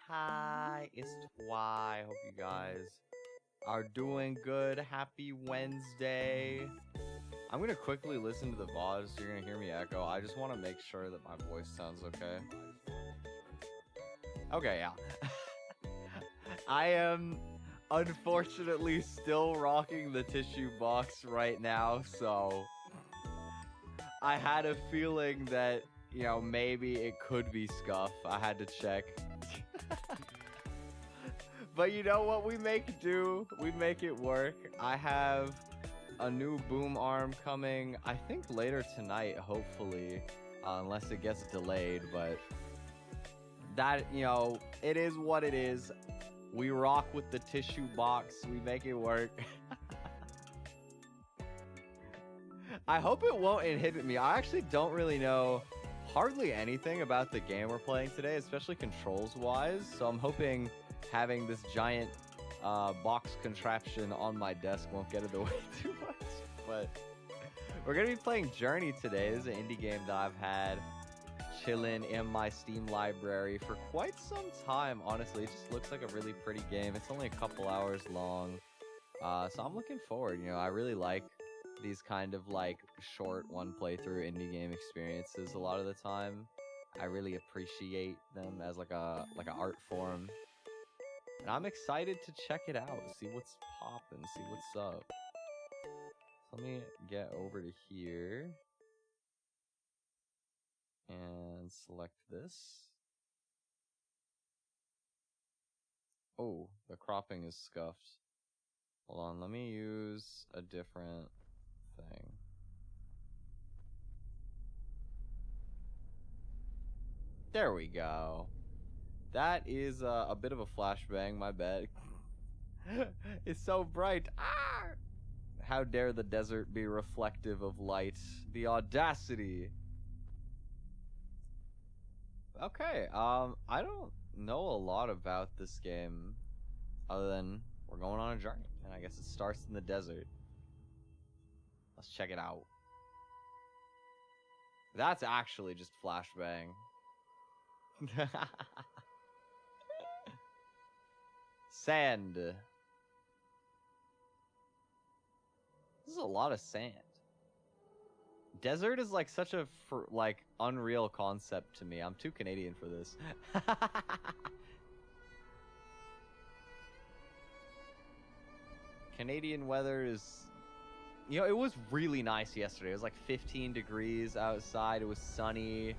Hi, it's Twi. Hope you guys are doing good. Happy Wednesday. I'm gonna quickly listen to the VOD, so you're gonna hear me echo. I just want to make sure that my voice sounds okay. Okay, yeah. I am unfortunately still rocking the tissue box right now, so I had a feeling that, you know, maybe it could be scuff. I had to check. But you know what? We make do. We make it work. I have a new boom arm coming, I think later tonight, hopefully, unless it gets delayed. But that, you know, it is what it is. We rock with the tissue box. We make it work. I hope it won't inhibit me. I actually don't really know hardly anything about the game we're playing today, especially controls-wise. So I'm hoping having this giant box contraption on my desk won't get in the way too much. But we're gonna be playing Journey today. This is an indie game that I've had chilling in my Steam library for quite some time. Honestly, it just looks like a really pretty game. It's only a couple hours long, so I'm looking forward. You know, I really like these kind of like short one playthrough indie game experiences a lot of the time. I really appreciate them as like an art form. And I'm excited to check it out, see what's poppin', see what's up. So let me get over to here and select this. Oh, the cropping is scuffed. Hold on, let me use a different thing. There we go. That is a bit of a flashbang, my bad. It's so bright. Ah! How dare the desert be reflective of light? The audacity. Okay, I don't know a lot about this game other than we're going on a journey, and I guess it starts in the desert. Let's check it out. That's actually just flashbang. Sand. This is a lot of sand. Desert is like such a unreal concept to me. I'm too Canadian for this. Canadian weather is, you know, it was really nice yesterday. It was like 15 degrees outside. It was sunny.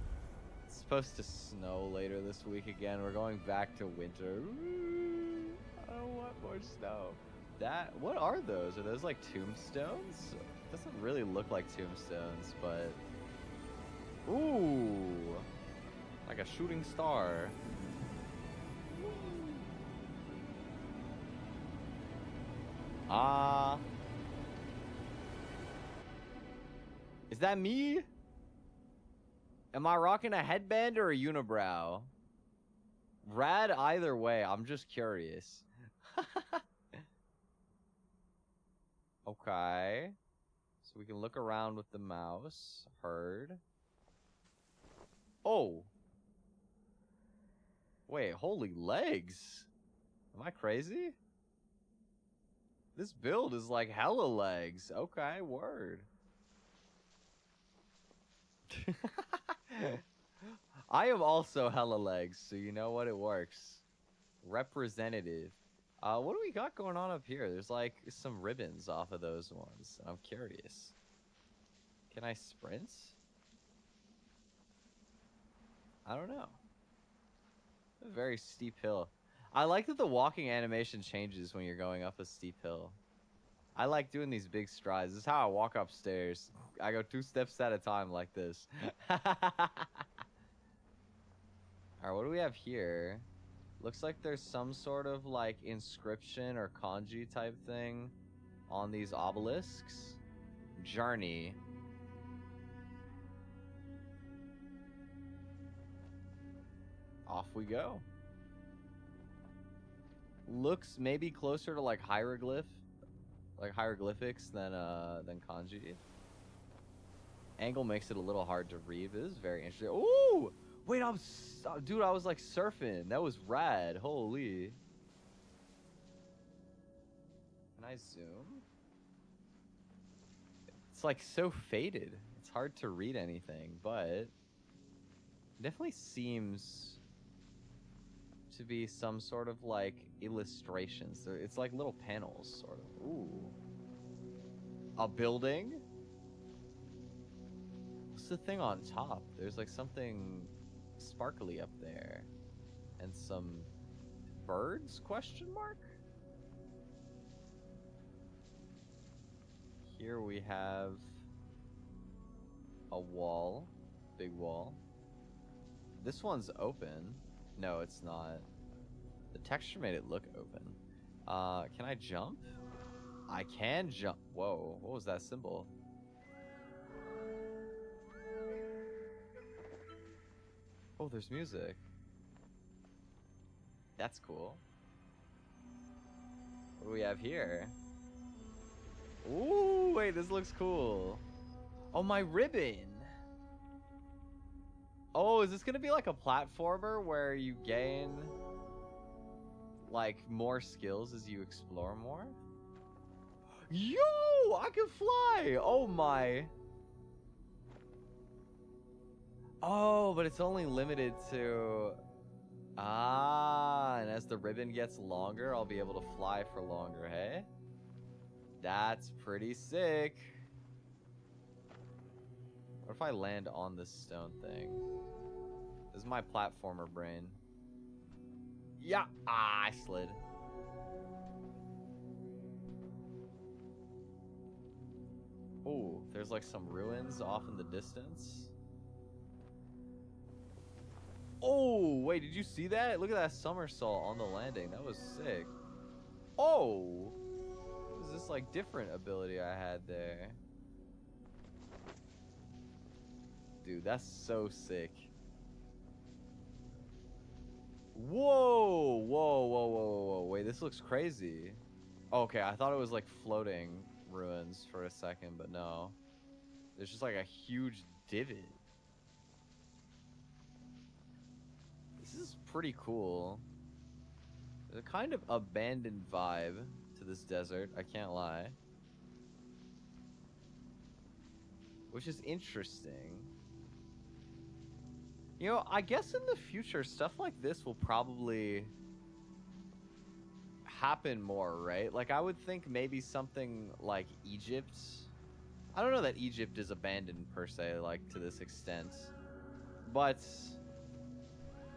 It's supposed to snow later this week again. We're going back to winter. Ooh, I don't want more snow. What are those? Are those like tombstones? It doesn't really look like tombstones, but ooh, like a shooting star. Is that me? Am I rocking a headband or a unibrow? Rad either way, I'm just curious. Okay. So we can look around with the mouse. Heard. Oh. Wait, holy legs. Am I crazy? This build is like hella legs. Okay, word. I am also hella legs, so you know what, it works. Representative. What do we got going on up here? There's like some ribbons off of those ones. I'm curious. Can I sprint? I don't know. A very steep hill. I like that the walking animation changes when you're going up a steep hill. I like doing these big strides. This is how I walk upstairs. I go 2 steps at a time like this. Alright, what do we have here? Looks like there's some sort of like inscription or kanji type thing on these obelisks. Journey. Off we go. Looks maybe closer to like hieroglyphics than kanji. Angle makes it a little hard to read. But this is very interesting. Ooh! Wait, dude, I was like surfing. That was rad. Holy. Can I zoom? It's like so faded. It's hard to read anything, but it definitely seems to be some sort of like illustrations. It's like little panels, sort of. Ooh. A building? What's the thing on top? There's like something sparkly up there. And some birds, question mark? Here we have a wall. Big wall. This one's open. No, it's not. The texture made it look open. Can I jump? I can jump. Whoa, what was that symbol? Oh, there's music. That's cool. What do we have here? Ooh, wait, this looks cool. Oh, my ribbon. Oh, is this gonna be like a platformer where you gain like more skills as you explore more? Yo, I can fly! Oh my. Oh, but it's only limited to... Ah, and as the ribbon gets longer, I'll be able to fly for longer, hey? That's pretty sick. What if I land on this stone thing? This is my platformer brain. Yeah, I slid. Oh, there's like some ruins off in the distance. Oh, wait, did you see that? Look at that somersault on the landing. That was sick. Oh! What is this like different ability I had there? Dude, that's so sick. Whoa! Whoa, whoa, whoa, whoa. Wait, this looks crazy. Okay, I thought it was like floating ruins for a second, but no. There's just like a huge divot. This is pretty cool. There's a kind of abandoned vibe to this desert, I can't lie. Which is interesting. You know, I guess in the future, stuff like this will probably happen more, right? Like, I would think maybe something like Egypt. I don't know that Egypt is abandoned, per se, like, to this extent. But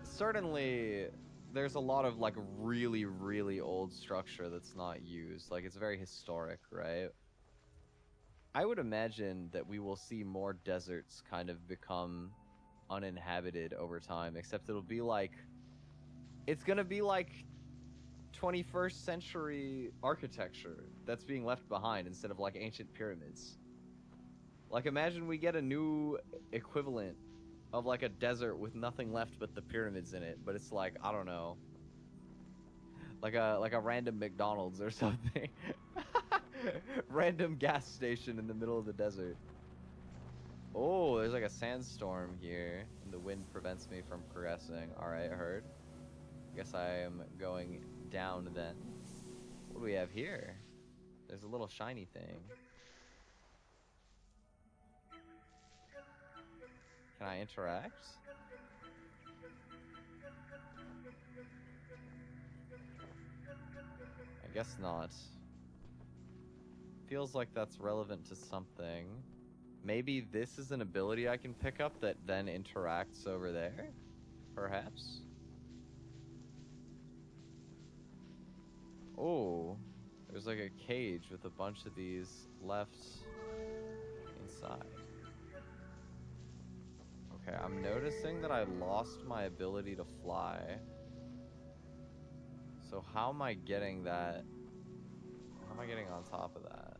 certainly, there's a lot of, like, really, really old structure that's not used. Like, it's very historic, right? I would imagine that we will see more deserts kind of become uninhabited over time, except it'll be like, it's gonna be like 21st century architecture that's being left behind instead of like ancient pyramids. Like, imagine we get a new equivalent of like a desert with nothing left but the pyramids in it, but it's like, I don't know, like a random McDonald's or something. Random gas station in the middle of the desert. Oh, there's like a sandstorm here, and the wind prevents me from progressing. Alright, I heard. Guess I am going down then. What do we have here? There's a little shiny thing. Can I interact? I guess not. Feels like that's relevant to something. Maybe this is an ability I can pick up that then interacts over there? Perhaps? Oh, there's like a cage with a bunch of these left inside. Okay, I'm noticing that I lost my ability to fly. So how am I getting that? How am I getting on top of that?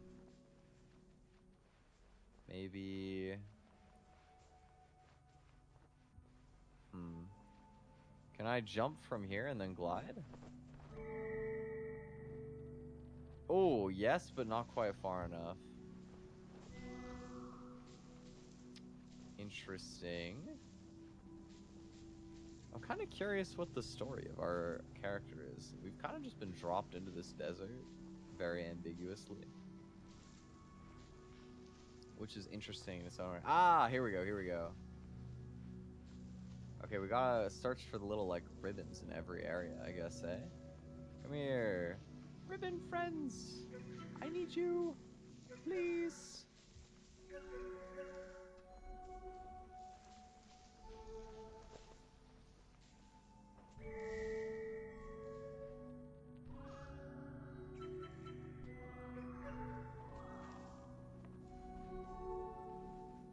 Maybe... Can I jump from here and then glide? Oh, yes, but not quite far enough. Interesting. I'm kind of curious what the story of our character is. We've kind of just been dropped into this desert very ambiguously, which is interesting in its own way. Ah, here we go, here we go. Okay, we gotta search for the little, like, ribbons in every area, I guess, eh? Come here. Ribbon friends! I need you! Please!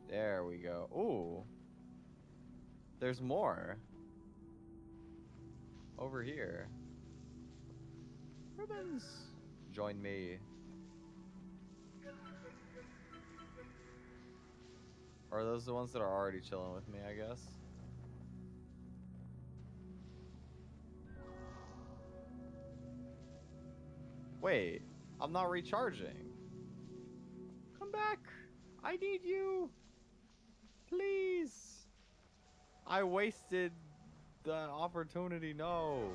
There we go. Ooh. There's more. Over here. Ribbons. Join me. Are those the ones that are already chilling with me, I guess? Wait, I'm not recharging. Come back. I need you. Please. I wasted the opportunity. No.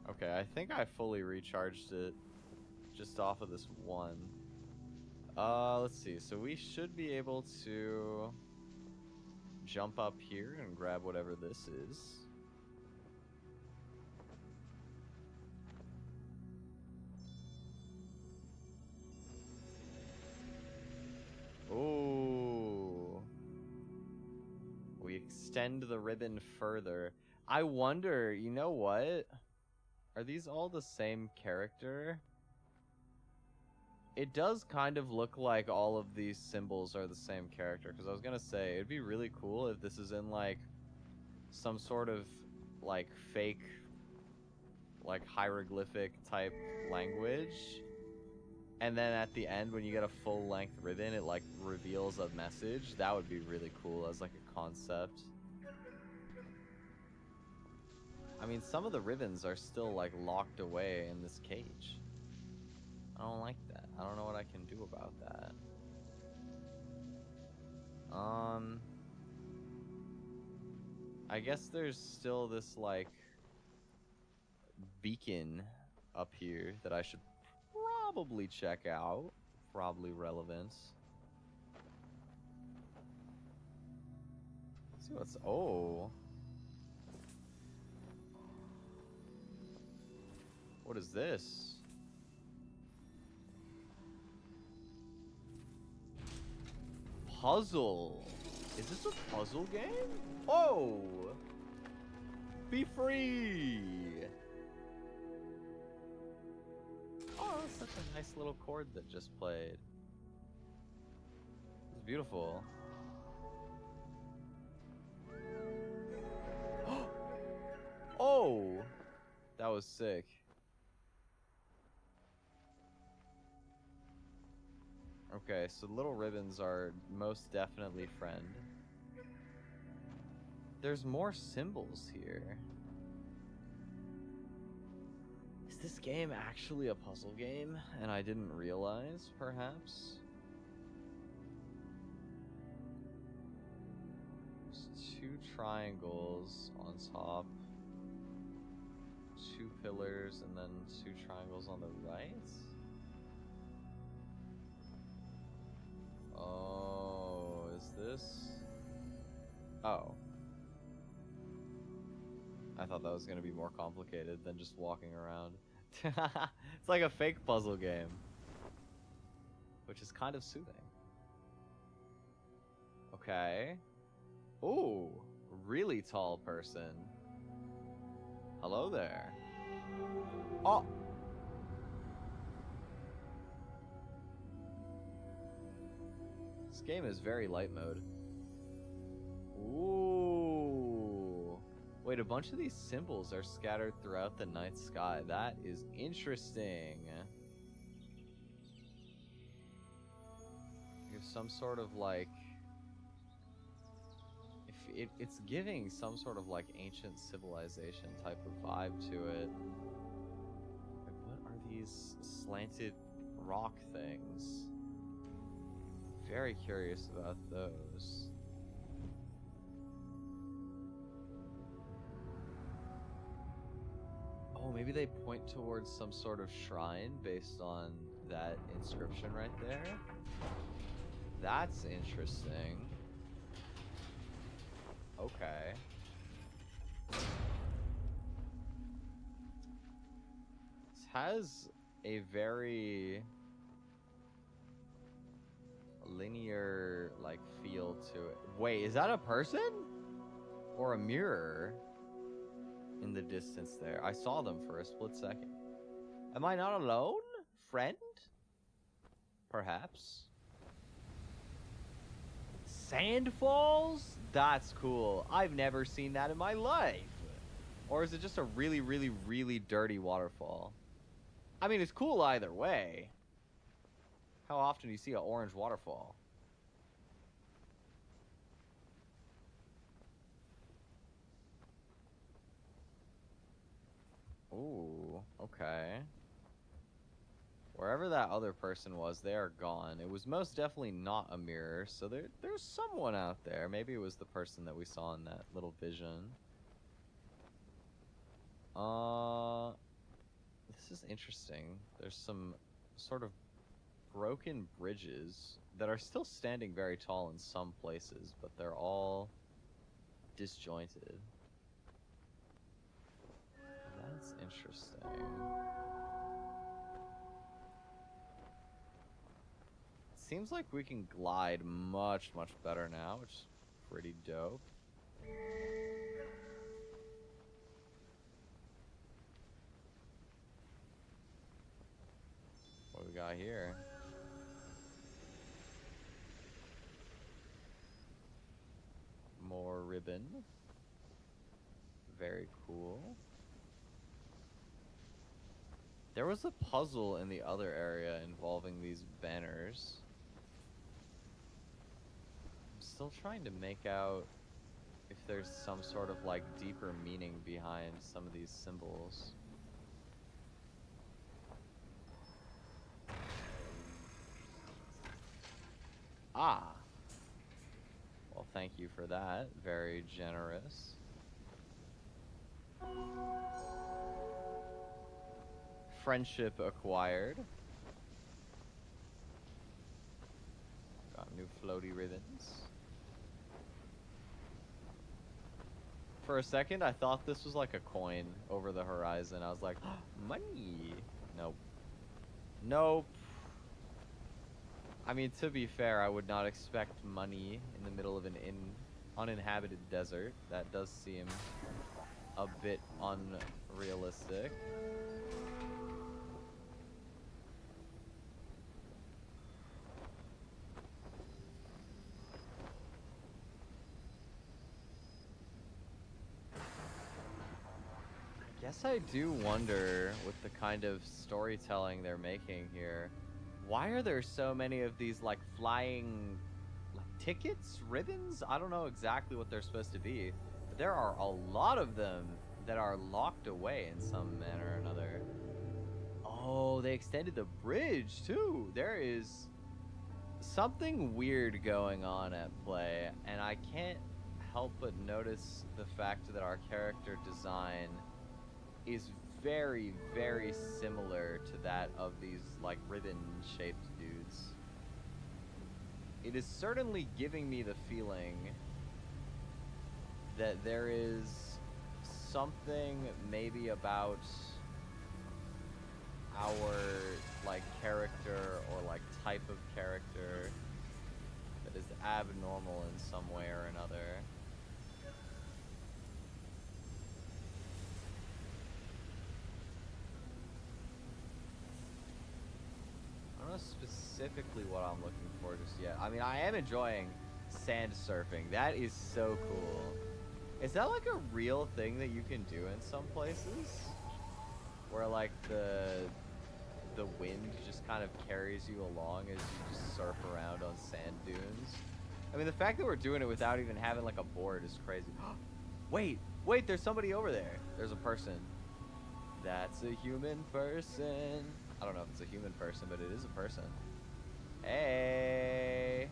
Okay, I think I fully recharged it just off of this one. Let's see. So we should be able to jump up here and grab whatever this is. Ooh. We extend the ribbon further. I wonder, you know what? Are these all the same character? It does kind of look like all of these symbols are the same character, because I was gonna say, it'd be really cool if this is in, like, some sort of, like, fake, like, hieroglyphic type language. And then at the end, when you get a full-length ribbon, it, like, reveals a message. That would be really cool as, like, a concept. I mean, some of the ribbons are still, like, locked away in this cage. I don't like that. I don't know what I can do about that. I guess there's still this, like, beacon up here that I should probably check out. Probably relevant. Let's see what's... Oh. What is this? Puzzle. Is this a puzzle game? Oh! Be free! Oh, that's such a nice little chord that just played. It's beautiful. Oh! That was sick. Okay, so little ribbons are most definitely friend. There's more symbols here. Is this game actually a puzzle game and I didn't realize, perhaps? There's 2 triangles on top, 2 pillars, and then 2 triangles on the right? Oh, is this? Oh. I thought that was going to be more complicated than just walking around. It's like a fake puzzle game. Which is kind of soothing. Okay. Ooh, really tall person. Hello there. Oh! This game is very light mode. Ooh. Wait, a bunch of these symbols are scattered throughout the night sky. That is interesting. You have some sort of like... It's giving some sort of like ancient civilization type of vibe to it. these slanted rock things. Very curious about those. Oh, maybe they point towards some sort of shrine based on that inscription right there. That's interesting. Okay. This has a very linear, like, feel to it. Wait, is that a person? Or a mirror? In the distance there. I saw them for a split second. Am I not alone? Friend? Perhaps. Sand falls? That's cool. I've never seen that in my life. Or is it just a really, really, really dirty waterfall? I mean, it's cool either way. How often do you see an orange waterfall? Ooh, okay. Wherever that other person was, they are gone. It was most definitely not a mirror, so there's someone out there. Maybe it was the person that we saw in that little vision. This is interesting. There's some sort of broken bridges that are still standing very tall in some places, but they're all disjointed. That's interesting. It seems like we can glide much, much better now, which is pretty dope. What do we got here? More ribbon. Very cool. There was a puzzle in the other area involving these banners. I'm still trying to make out if there's some sort of like deeper meaning behind some of these symbols. Ah. Well, thank you for that. Very generous. Friendship acquired. Got new floaty ribbons. For a second, I thought this was like a coin over the horizon. I was like, money. Nope. Nope. I mean, to be fair, I would not expect money in the middle of an uninhabited desert. That does seem a bit unrealistic. I guess I do wonder, with the kind of storytelling they're making here, why are there so many of these like flying like tickets, ribbons? I don't know exactly what they're supposed to be, but there are a lot of them that are locked away in some manner or another. Oh, they extended the bridge too. There is something weird going on at play, and I can't help but notice the fact that our character design is very, very similar to that of these like ribbon-shaped dudes. It is certainly giving me the feeling that there is something maybe about our like character or like type of character that is abnormal in some way or another. I don't know specifically what I'm looking for just yet. I mean, I am enjoying sand surfing. That is so cool. Is that like a real thing that you can do in some places? Where like the wind just kind of carries you along as you just surf around on sand dunes? I mean, the fact that we're doing it without even having like a board is crazy. Wait, there's somebody over there. There's a person. That's a human person. I don't know if it's a human person, but it is a person. Hey.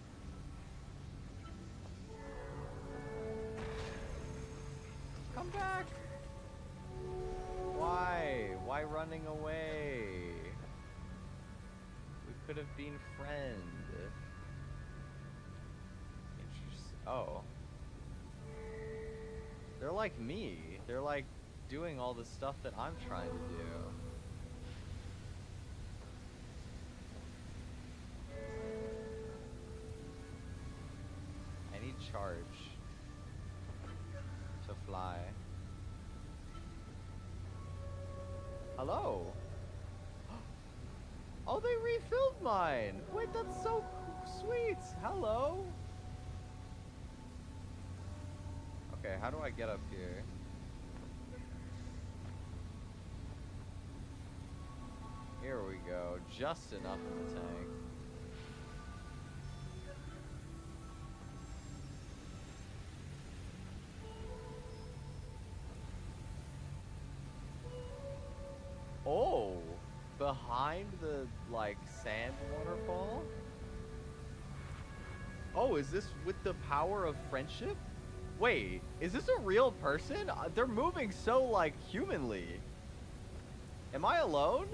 Come back. Why? Why running away? We could have been friends. Oh. They're like me. They're like doing all the stuff that I'm trying to do. I need charge to fly. Hello? Oh, they refilled mine! Wait, that's so sweet! Hello? Okay, how do I get up here? Here we go. Just enough in the tank. Oh! Behind the, like, sand waterfall? Oh, is this with the power of friendship? Wait, is this a real person? They're moving so, like, humanly. Am I alone?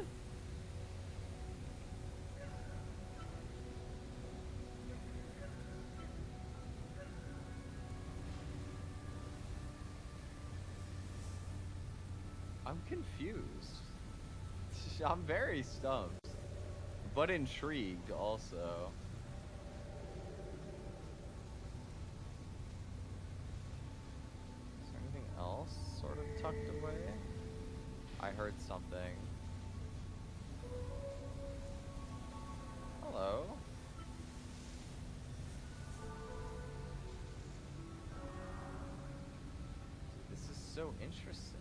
I'm confused. I'm very stumped, but intrigued also. Else sort of tucked away? I heard something. Hello? This is so interesting.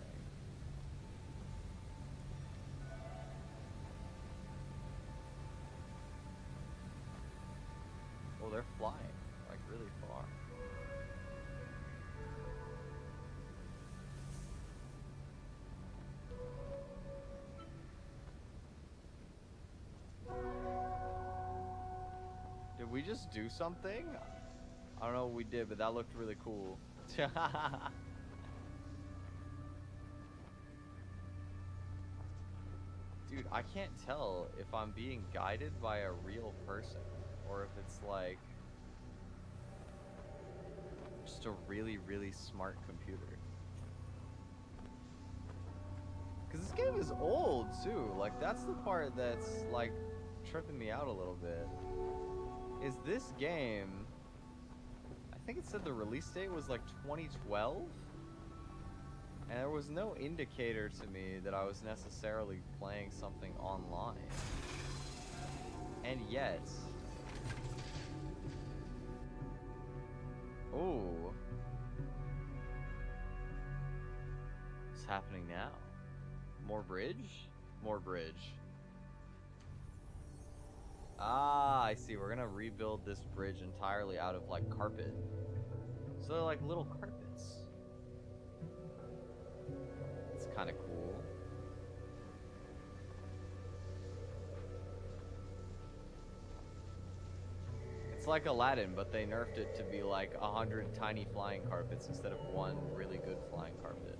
Well, they're flying, like, really far. Did we just do something? I don't know what we did, but that looked really cool. Dude, I can't tell if I'm being guided by a real person or if it's like just a really, really smart computer. Because this game is old too. Like, that's the part that's like tripping me out a little bit. Is this game, I think it said the release date was like 2012, and there was no indicator to me that I was necessarily playing something online. And yet, oh, what's happening now? More bridge? More bridge. Ah, I see. We're gonna rebuild this bridge entirely out of, like, carpet. So they're like little carpets. It's kind of cool. It's like Aladdin, but they nerfed it to be like 100 tiny flying carpets instead of one really good flying carpet.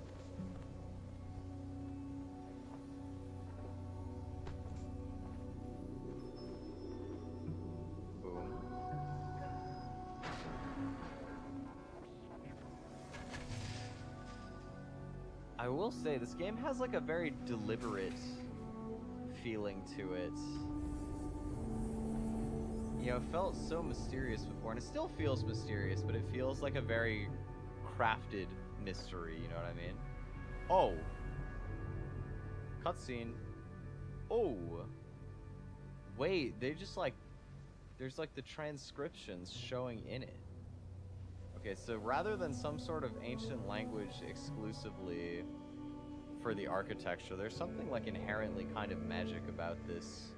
I will say, this game has like a very deliberate feeling to it. You know, it felt so mysterious before, and it still feels mysterious, but it feels like a very crafted mystery, you know what I mean? Oh! Cutscene. Oh! Wait, they just like... There's like the transcriptions showing in it. Okay, so rather than some sort of ancient language exclusively for the architecture, there's something like inherently kind of magic about this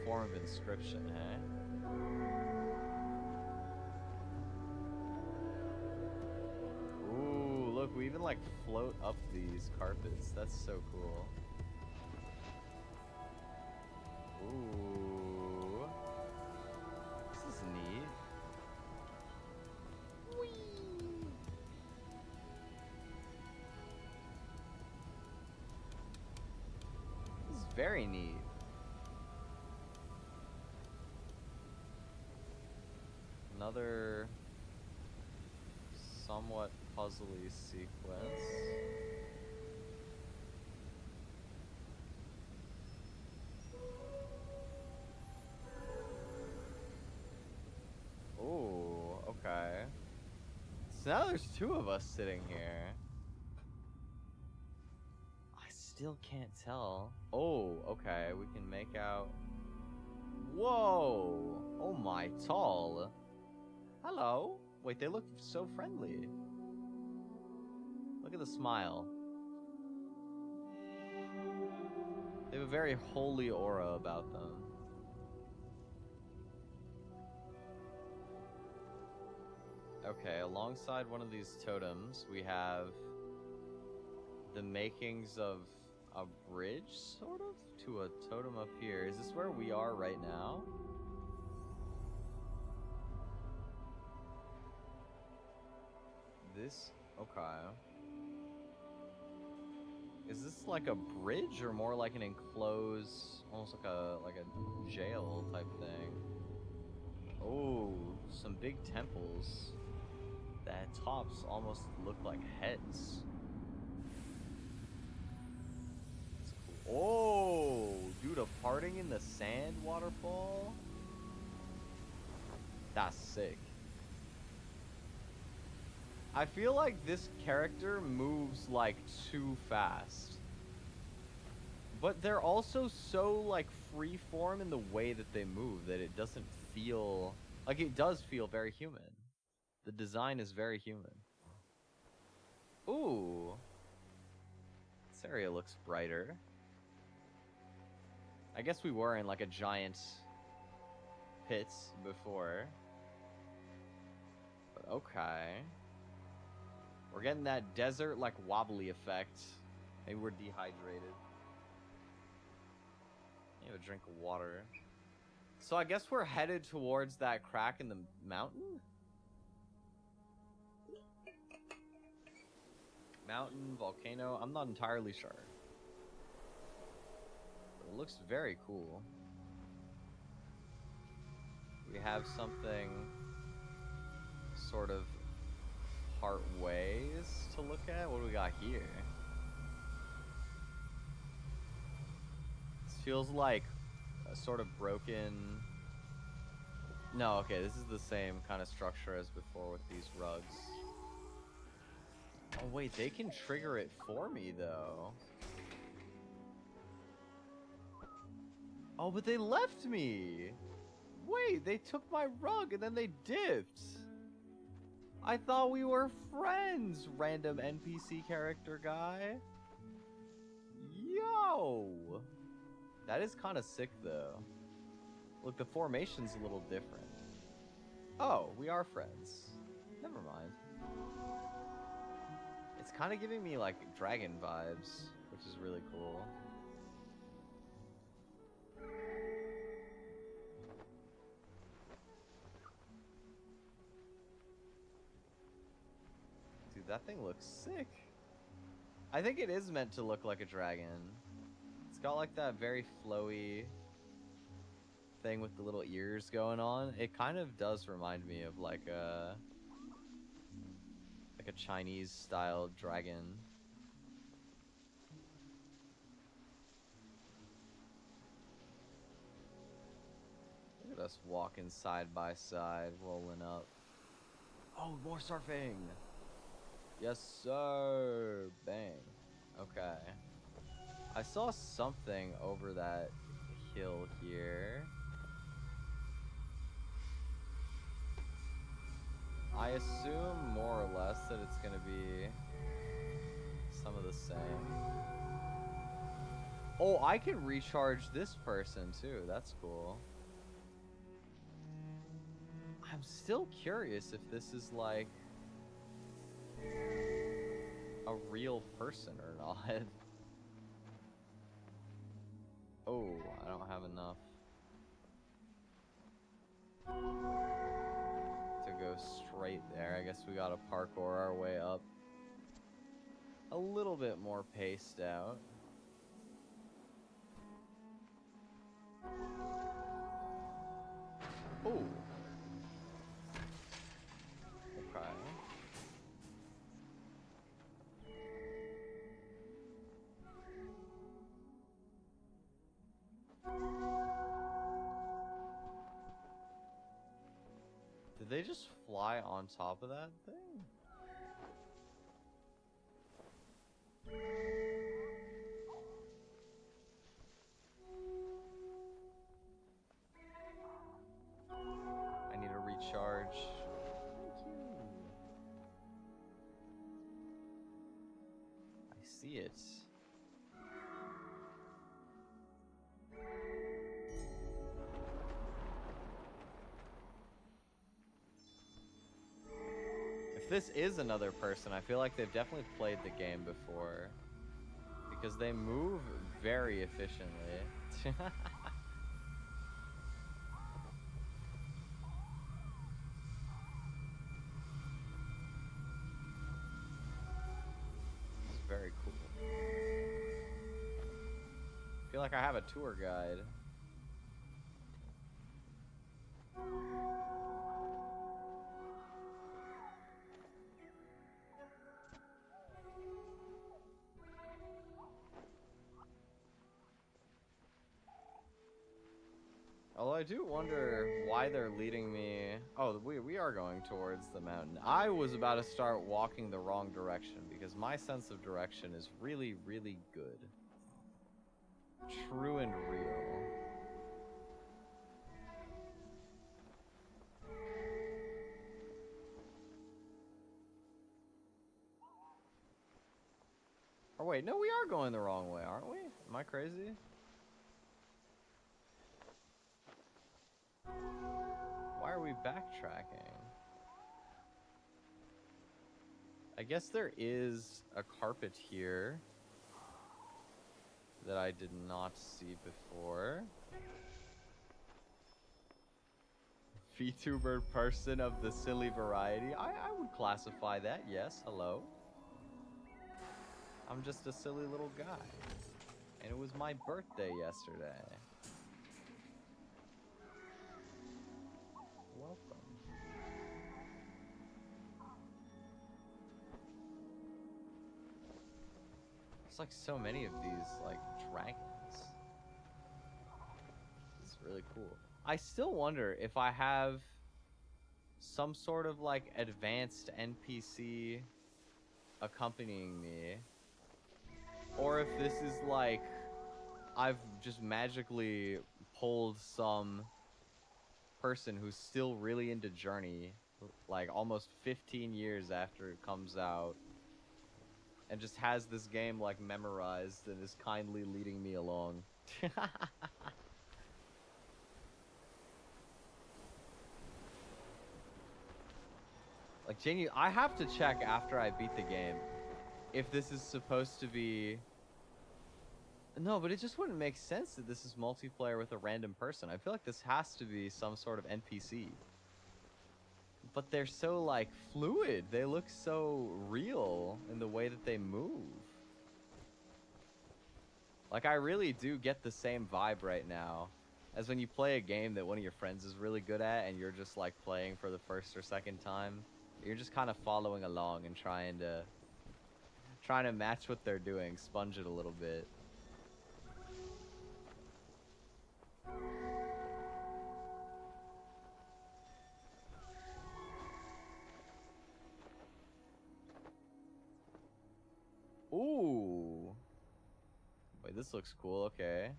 form of inscription, eh? Ooh, look, we even like float up these carpets. That's so cool. Ooh. This is neat. Whee! This is very neat. Another somewhat puzzly sequence. Ooh, okay. So now there's two of us sitting here. I still can't tell. Oh, okay, we can make out. Whoa! Oh my tall. Hello. Wait, they look so friendly. Look at the smile. They have a very holy aura about them. Okay, alongside one of these totems, we have the makings of a bridge, sort of, to a totem up here. Is this where we are right now? This, okay. Is this like a bridge or more like an enclosed, almost like a jail type thing? Oh, some big temples. The tops almost look like heads. That's cool. Oh, dude, a parting in the sand waterfall? That's sick. I feel like this character moves like too fast. But they're also so like freeform in the way that they move that it doesn't feel like, it does feel very human. The design is very human. Ooh. This area looks brighter. I guess we were in like a giant pit before. But okay. We're getting that desert like wobbly effect. Maybe we're dehydrated. Maybe a drink of water. So I guess we're headed towards that crack in the mountain? Mountain, volcano, I'm not entirely sure. But it looks very cool. We have something sort of part ways to look at. What do we got here? This feels like a sort of broken... No, okay, this is the same kind of structure as before with these rugs. Oh wait, they can trigger it for me though. Oh, but they left me! Wait, they took my rug and then they dipped! I thought we were friends, random NPC character guy. Yo! That is kind of sick though. Look, the formation's a little different. Oh, we are friends. Never mind. It's kind of giving me like dragon vibes, which is really cool. Dude, that thing looks sick. I think it is meant to look like a dragon. It's got like that very flowy thing with the little ears going on. It kind of does remind me of like a Chinese style dragon. Look at us walking side by side, rolling up. Oh, more surfing! Yes, sir! Bang. Okay. I saw something over that hill here. I assume more or less that it's gonna be some of the same. Oh, I can recharge this person too. That's cool. I'm still curious if this is like a real person or not. Oh, I don't have enough. to go straight there. I guess we gotta parkour our way up. A little bit more paced out. Ooh. Okay. Did they just fly on top of that thing? I need to recharge. Thank you. I see it. If this is another person, I feel like they've definitely played the game before. Because they move very efficiently. It's very cool. I feel like I have a tour guide. Although I do wonder why they're leading me... Oh, we are going towards the mountain. I was about to start walking the wrong direction because my sense of direction is really, really good. True and real. Oh wait, no, we are going the wrong way, aren't we? Am I crazy? Why are we backtracking? I guess there is a carpet here that I did not see before. VTuber person of the silly variety. I would classify that, yes, hello. I'm just a silly little guy. And it was my birthday yesterday. Welcome. There's like so many of these like dragons. It's really cool. I still wonder if I have some sort of like advanced NPC accompanying me, or if this is like I've just magically pulled some person who's still really into Journey, like almost 15 years after it comes out, and just has this game like memorized and is kindly leading me along. Like, genuinely, I have to check after I beat the game if this is supposed to be... No, but it just wouldn't make sense that this is multiplayer with a random person. I feel like this has to be some sort of NPC. But they're so, like, fluid. They look so real in the way that they move. Like, I really do get the same vibe right now as when you play a game that one of your friends is really good at and you're just, like, playing for the first or second time. You're just kind of following along and trying to match what they're doing, sponge it a little bit. Ooh. Wait, this looks cool. Okay.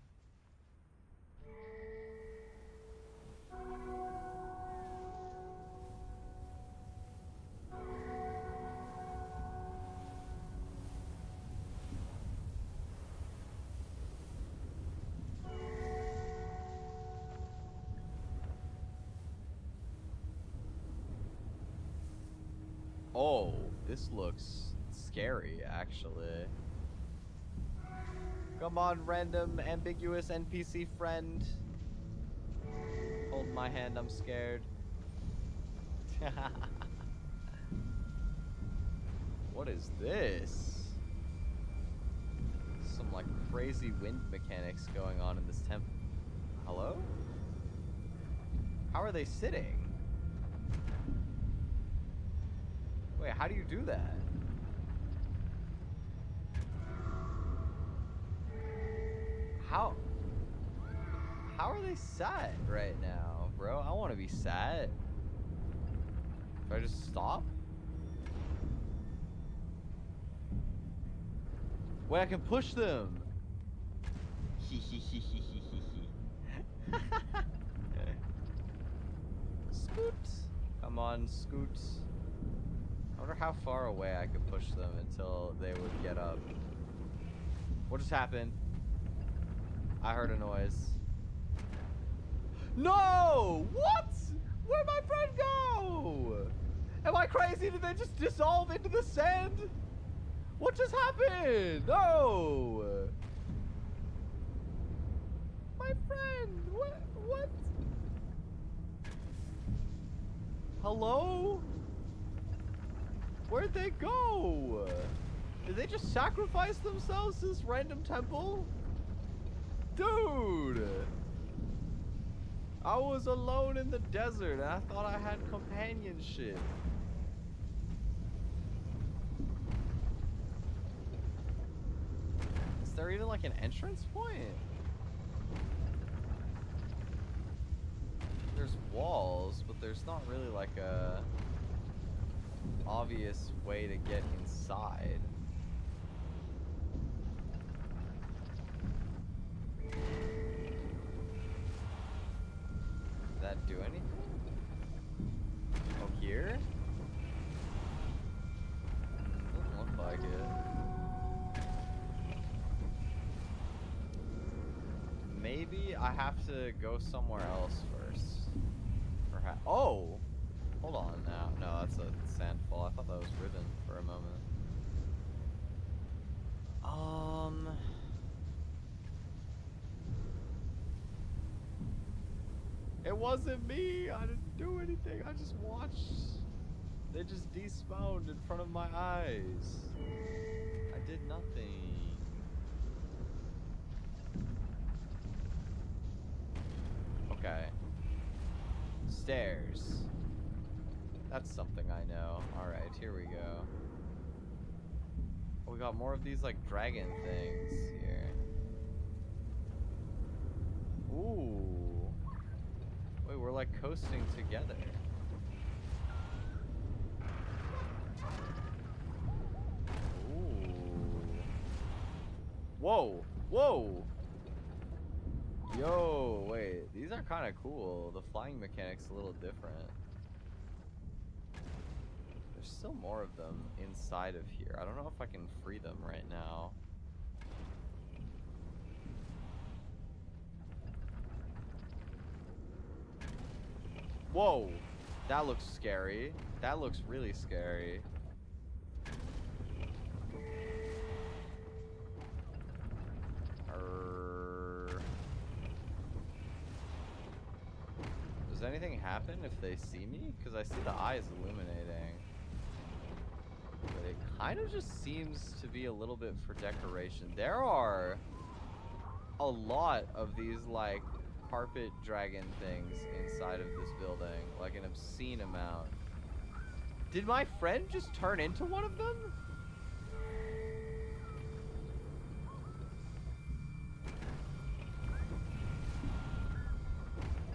Oh, this looks scary, actually. Come on, random, ambiguous NPC friend. Hold my hand, I'm scared. What is this? Some like crazy wind mechanics going on in this temple. Hello? How are they sitting? Wait, how do you do that? How are they sat right now, bro? I want to be sat. Do I just stop? Wait, I can push them. Scoot. Come on, scoot. I wonder how far away I could push them until they would get up. What just happened? I heard a noise. No! What? Where'd my friend go? Am I crazy? Did they just dissolve into the sand? What just happened? No! My friend! What? Hello? Where'd they go? Did they just sacrifice themselves to this random temple? Dude! I was alone in the desert and I thought I had companionship. Is there even like an entrance point? There's walls, but there's not really like a obvious way to get inside. Did that do anything? Oh, here? Doesn't look like it. Maybe I have to go somewhere else first. Perhaps. Oh! Hold on now. No, that's a sandfall. I thought that was ribbon for a moment. It wasn't me! I didn't do anything. I just watched. They just despawned in front of my eyes. I did nothing. Okay. Stairs. That's something I know. Alright, here we go. We got more of these like dragon things here. Ooh. Wait, we're like coasting together. Ooh. Whoa! Whoa! Yo, wait. These are kind of cool. The flying mechanic's a little different. There's still more of them inside of here. I don't know if I can free them right now. Whoa! That looks scary. That looks really scary. Does anything happen if they see me? Because I see the eyes illuminating. But it kind of just seems to be a little bit for decoration. There are a lot of these like carpet dragon things inside of this building. Like an obscene amount. Did my friend just turn into one of them?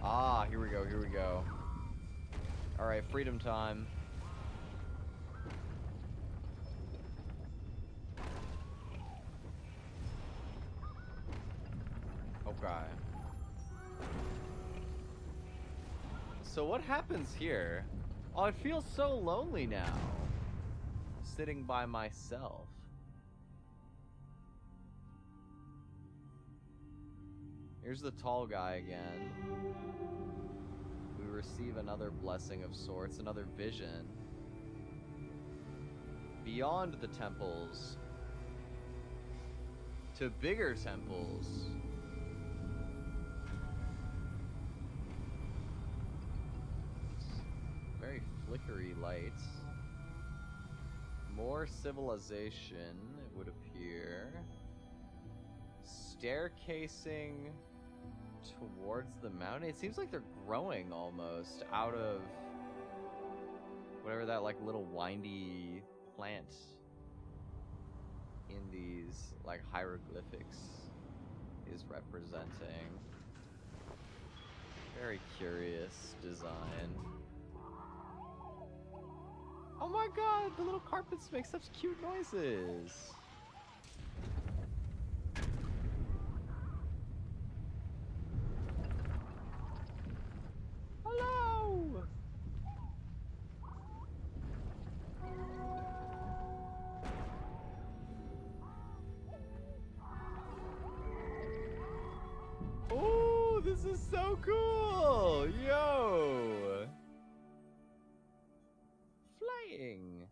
Ah, here we go, here we go. Alright, freedom time. Okay. So what happens here? Oh, it feels so lonely now. Sitting by myself. Here's the tall guy again. We receive another blessing of sorts, another vision. Beyond the temples. To bigger temples. flickery lights. More civilization, it would appear. Staircasing towards the mountain. It seems like they're growing almost out of whatever that like little windy plant in these like hieroglyphics is representing. Very curious design. Oh my god, the little carpets make such cute noises. Hello! Oh, this is so cool! Yo! Flying.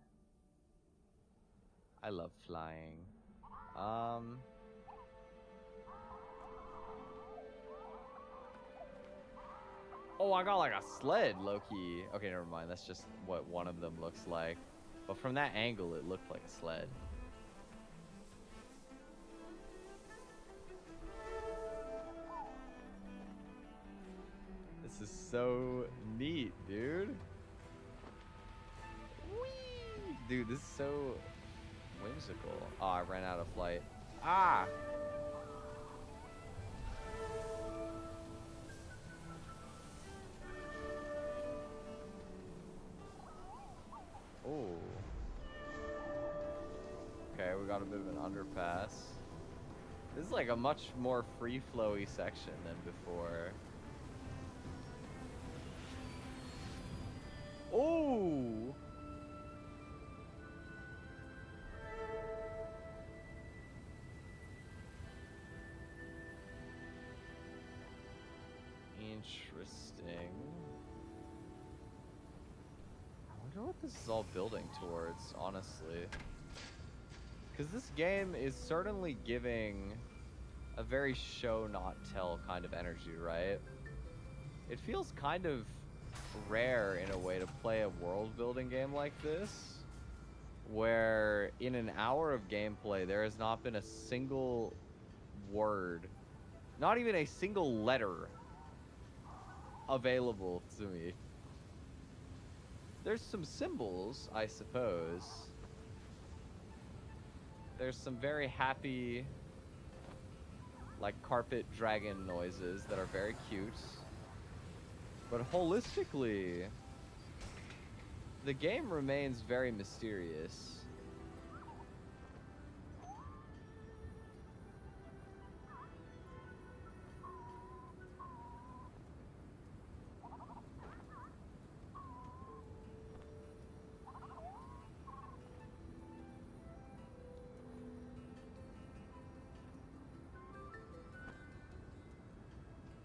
I love flying. Oh, I got like a sled, low-key. Okay, never mind. That's just what one of them looks like. But from that angle, it looked like a sled. This is so neat, dude. Whee! Dude, this is so whimsical. Oh, I ran out of flight. Ah! Oh. Okay, we got a bit of an underpass. This is like a much more free-flowy section than before. Oh! Interesting. I wonder what this is all building towards, honestly. Because this game is certainly giving a very show not tell kind of energy, right? It feels kind of rare in a way to play a world building game like this, where in an hour of gameplay there has not been a single word, not even a single letter available to me. There's some symbols, I suppose. There's some very happy, like, carpet dragon noises that are very cute. But holistically, the game remains very mysterious.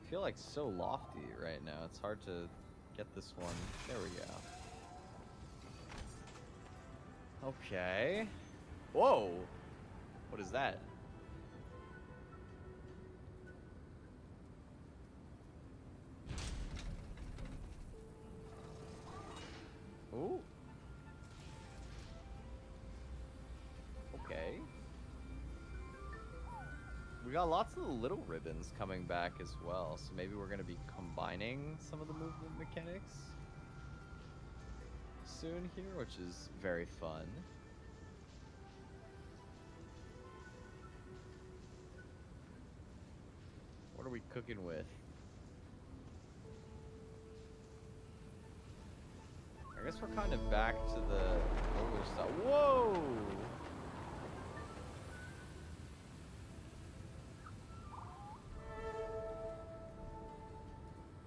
I feel like so lofty right now. It's hard to get this one. There we go. Okay. Whoa! What is that? Ooh. Okay. We got lots of the little ribbons coming back as well, so maybe we're going to be combining some of the movement mechanics soon here, which is very fun. What are we cooking with? I guess we're kind of back to the older stuff. Whoa!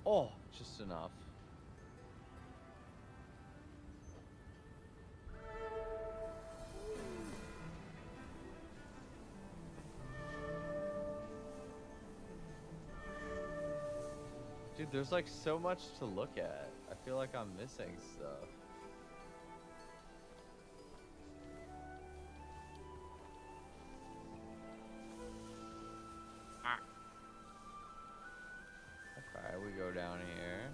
Oh, just enough. Dude, there's like so much to look at. I feel like I'm missing stuff. Okay, we go down here.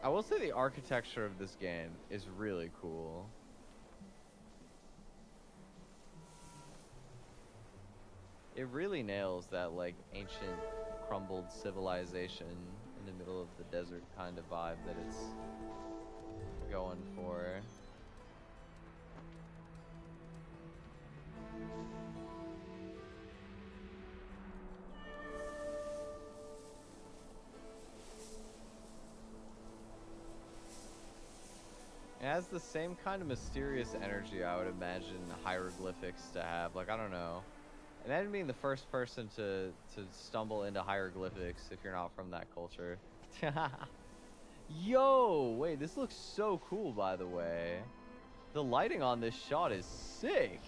I will say the architecture of this game is really cool. It really nails that like ancient crumbled civilization in the middle of the desert kind of vibe that it's going for. It has the same kind of mysterious energy I would imagine hieroglyphics to have. Like, I don't know. Imagine being the first person to stumble into hieroglyphics if you're not from that culture. Yo, wait, this looks so cool, by the way. The lighting on this shot is sick.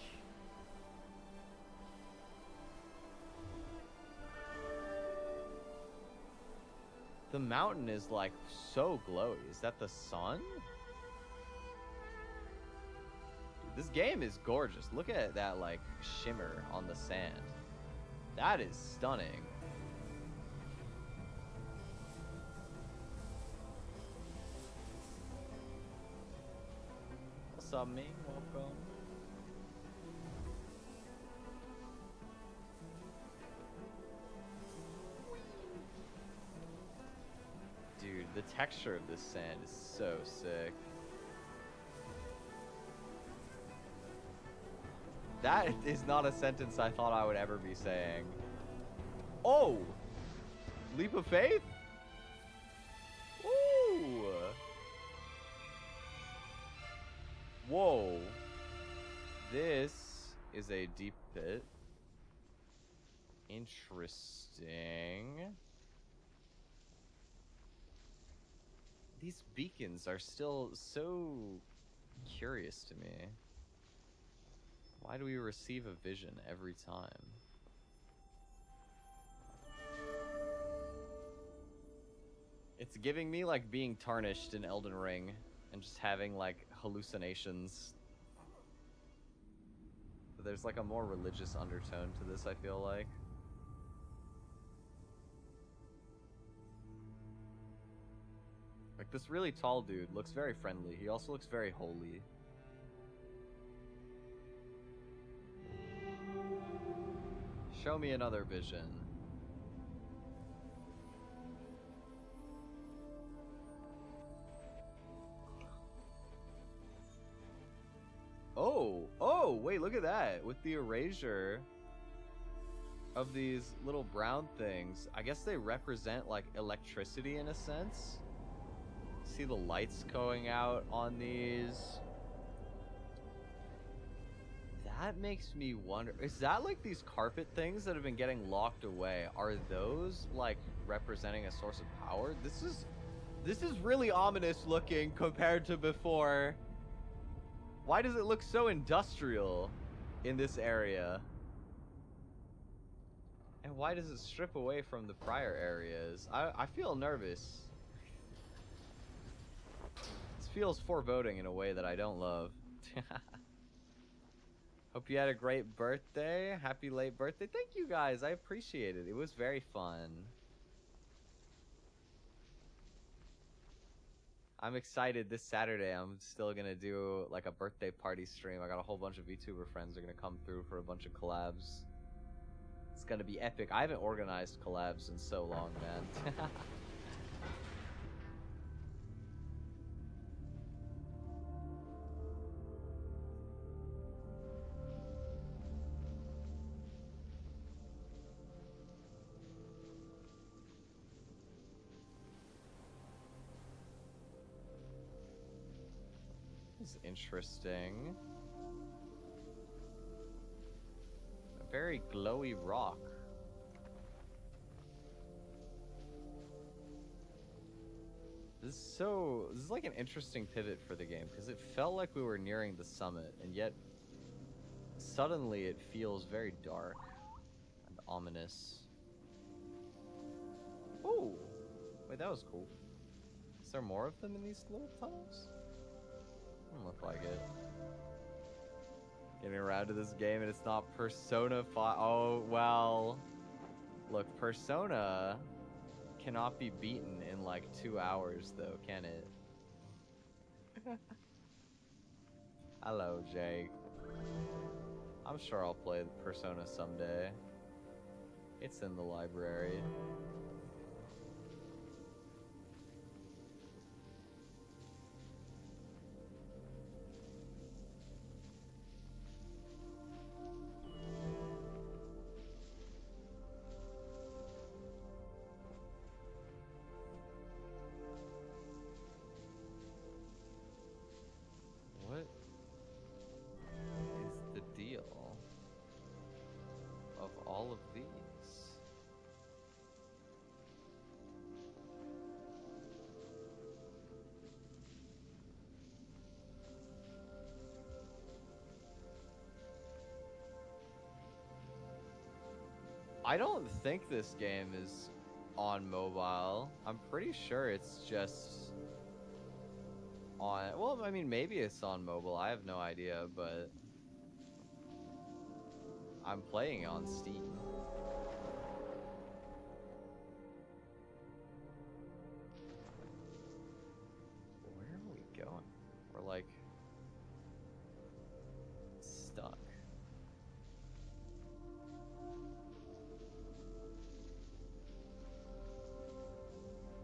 The mountain is like so glowy. Is that the sun? This game is gorgeous. Look at that like shimmer on the sand. That is stunning. What's up, Ming? Welcome. Dude, the texture of this sand is so sick. That is not a sentence I thought I would ever be saying. Oh! Leap of faith? Ooh! Whoa. This is a deep pit. Interesting. These beacons are still so curious to me. Why do we receive a vision every time? It's giving me like being tarnished in Elden Ring and just having like hallucinations. But there's like a more religious undertone to this, I feel like. Like this really tall dude looks very friendly. He also looks very holy. Show me another vision. Oh, wait, look at that. With the erasure of these little brown things, I guess they represent like electricity in a sense. See the lights going out on these. That makes me wonder, is that like these carpet things that have been getting locked away? Are those like representing a source of power? This is really ominous looking compared to before. Why does it look so industrial in this area? And why does it strip away from the prior areas? I feel nervous. This feels foreboding in a way that I don't love. Hope you had a great birthday. Happy late birthday. Thank you guys. I appreciate it. It was very fun. I'm excited. This Saturday, I'm still going to do like a birthday party stream. I got a whole bunch of VTuber friends that are going to come through for a bunch of collabs. It's going to be epic. I haven't organized collabs in so long, man. This is interesting. A very glowy rock. This is like an interesting pivot for the game because it felt like we were nearing the summit and yet suddenly it feels very dark and ominous. Oh, wait, that was cool. Is there more of them in these little tunnels? Doesn't look like it. Getting around to this game and it's not Persona 5. Oh, well. Look, Persona cannot be beaten in in like 2 hours, though, can it? Hello, Jake. I'm sure I'll play Persona someday. It's in the library. What is the deal of all of these? I don't think this game is on mobile. I'm pretty sure it's just on... Well, I mean, maybe it's on mobile. I have no idea, but... I'm playing on Steam. Where are we going? We're like... stuck.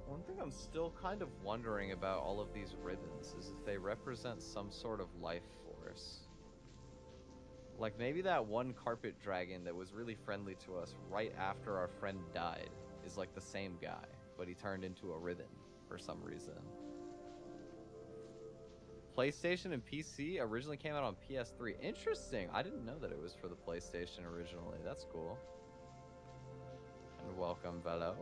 One thing I'm still kind of wondering about all of these ribbons is if they represent some sort of life force. Like maybe that one carpet dragon that was really friendly to us right after our friend died is like the same guy, but he turned into a ribbon for some reason. PlayStation and PC originally came out on PS3. Interesting. I didn't know that it was for the PlayStation originally. That's cool. And welcome, Velo.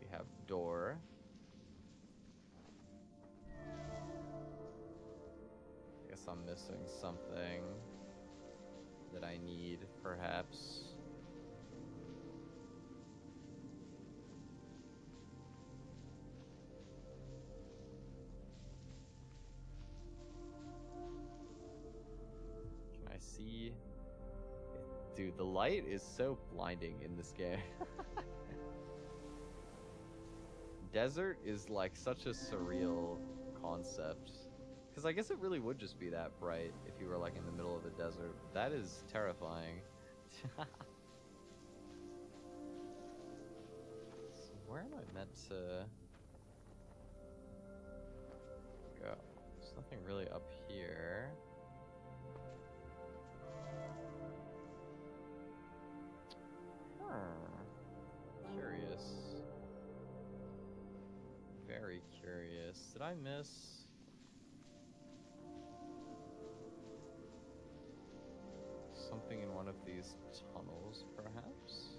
We have door. I guess I'm missing something that I need, perhaps. Can I see? Dude, the light is so blinding in this game. Desert is like such a surreal concept. Because I guess it really would just be that bright if you were like in the middle of the desert. That is terrifying. So where am I meant to go? There's nothing really up here. Curious. Very curious. Did I miss? Something in one of these tunnels, perhaps?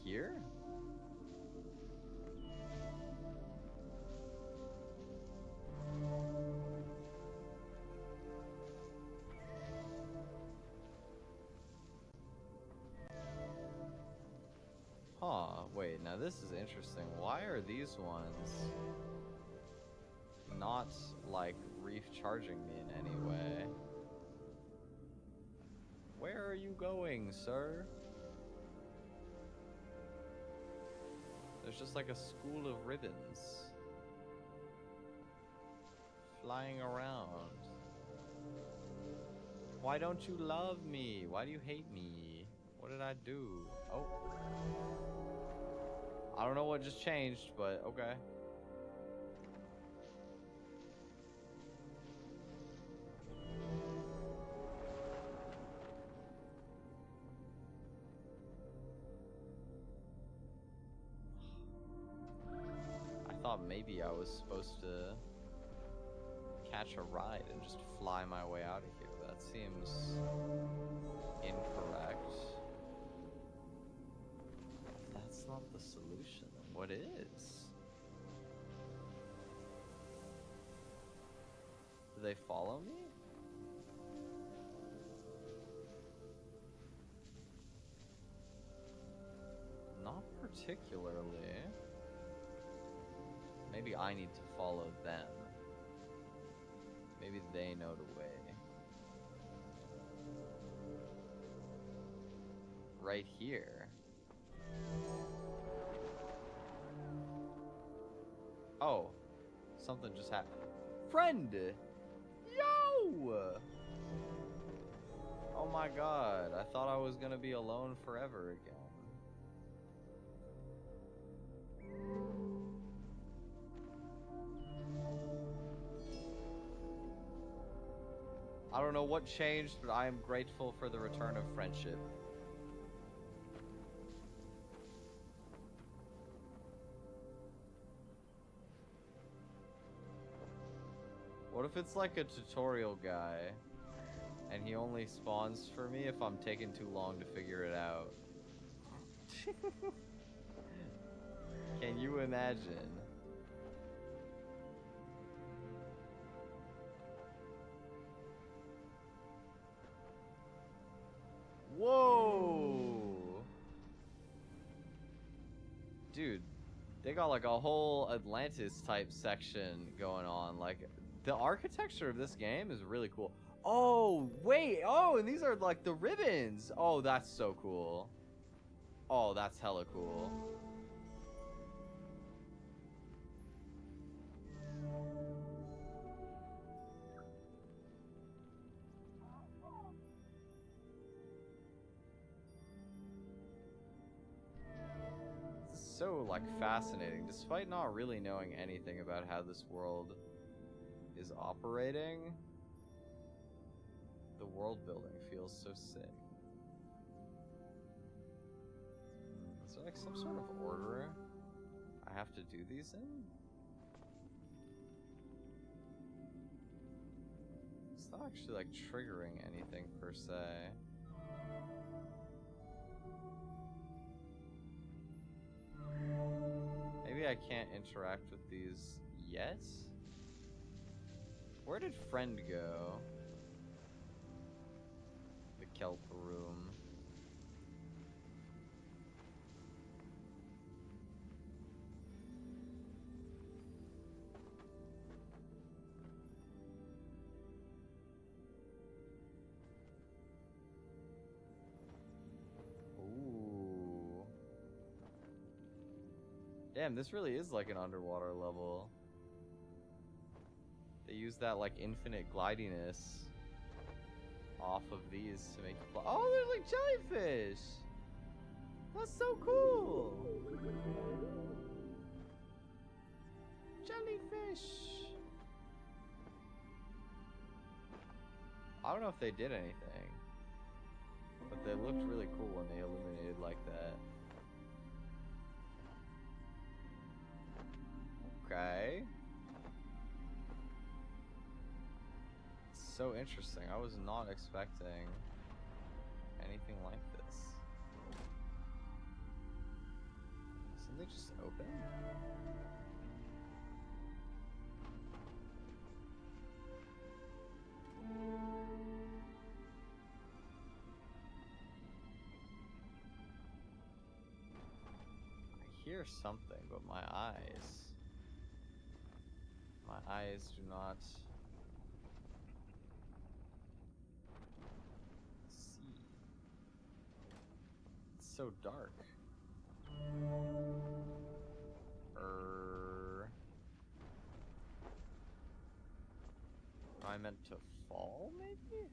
Here? Huh, wait, now this is interesting. Why are these ones not, like, recharging me in any way? Where are you going, sir? There's just like a school of ribbons flying around. Why don't you love me? Why do you hate me? What did I do? Oh. I don't know what just changed, but okay. I thought maybe I was supposed to catch a ride and just fly my way out of here. That seems incorrect. If that's not the solution, then what is? Do they follow me? Not particularly. Maybe I need to follow them. Maybe they know the way. Right here. Oh, something just happened. Friend! Yo! Oh my god, I thought I was gonna be alone forever again. I don't know what changed, but I am grateful for the return of friendship. What if it's like a tutorial guy, and he only spawns for me if I'm taking too long to figure it out? Can you imagine? Whoa! Dude, they got like a whole Atlantis type section going on. Like, the architecture of this game is really cool. Oh, wait. Oh, and these are like the ribbons. Oh, that's so cool. Oh, that's hella cool. This is so like fascinating, despite not really knowing anything about how this world is operating. The world building feels so sick. Is there like some sort of order I have to do these in? It's not actually like triggering anything per se. Maybe I can't interact with these yet? Where did friend go? The kelp room. Ooh. Damn, this really is like an underwater level. They use that like infinite glidiness off of these to make it fly. Oh, they're like jellyfish! That's so cool! Jellyfish! I don't know if they did anything, but they looked really cool when they illuminated like that. Okay. So interesting. I was not expecting anything like this. Isn't they just open? I hear something, but my eyes do not so dark. Am I meant to fall, maybe?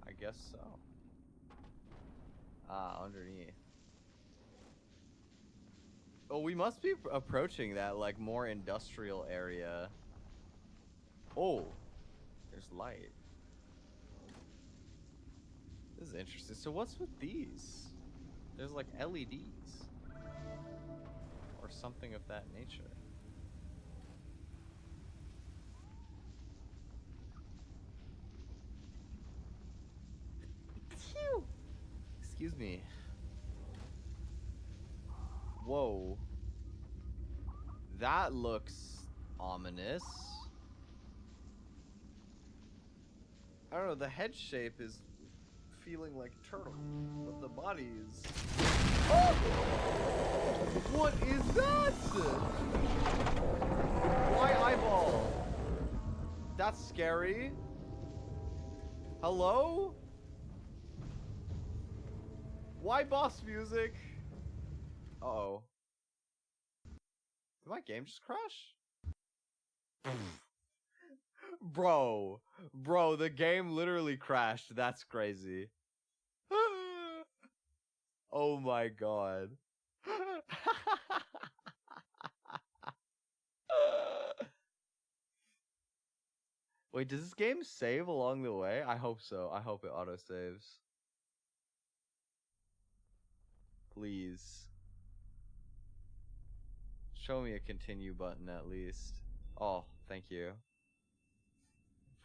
I guess so. Ah, underneath. Oh, we must be approaching that, like, more industrial area. Oh, there's light. This is interesting. So what's with these? There's like LEDs. Or something of that nature. Excuse me. Whoa. That looks ominous. I don't know, the head shape feeling like turtle, but the body is... Oh! What is that? Why eyeball? That's scary. Hello? Why boss music? Uh-oh. Did my game just crash? Bro, the game literally crashed. That's crazy. Oh my god. Wait, does this game save along the way? I hope so. I hope it auto-saves. Please. Show me a continue button at least. Oh, thank you.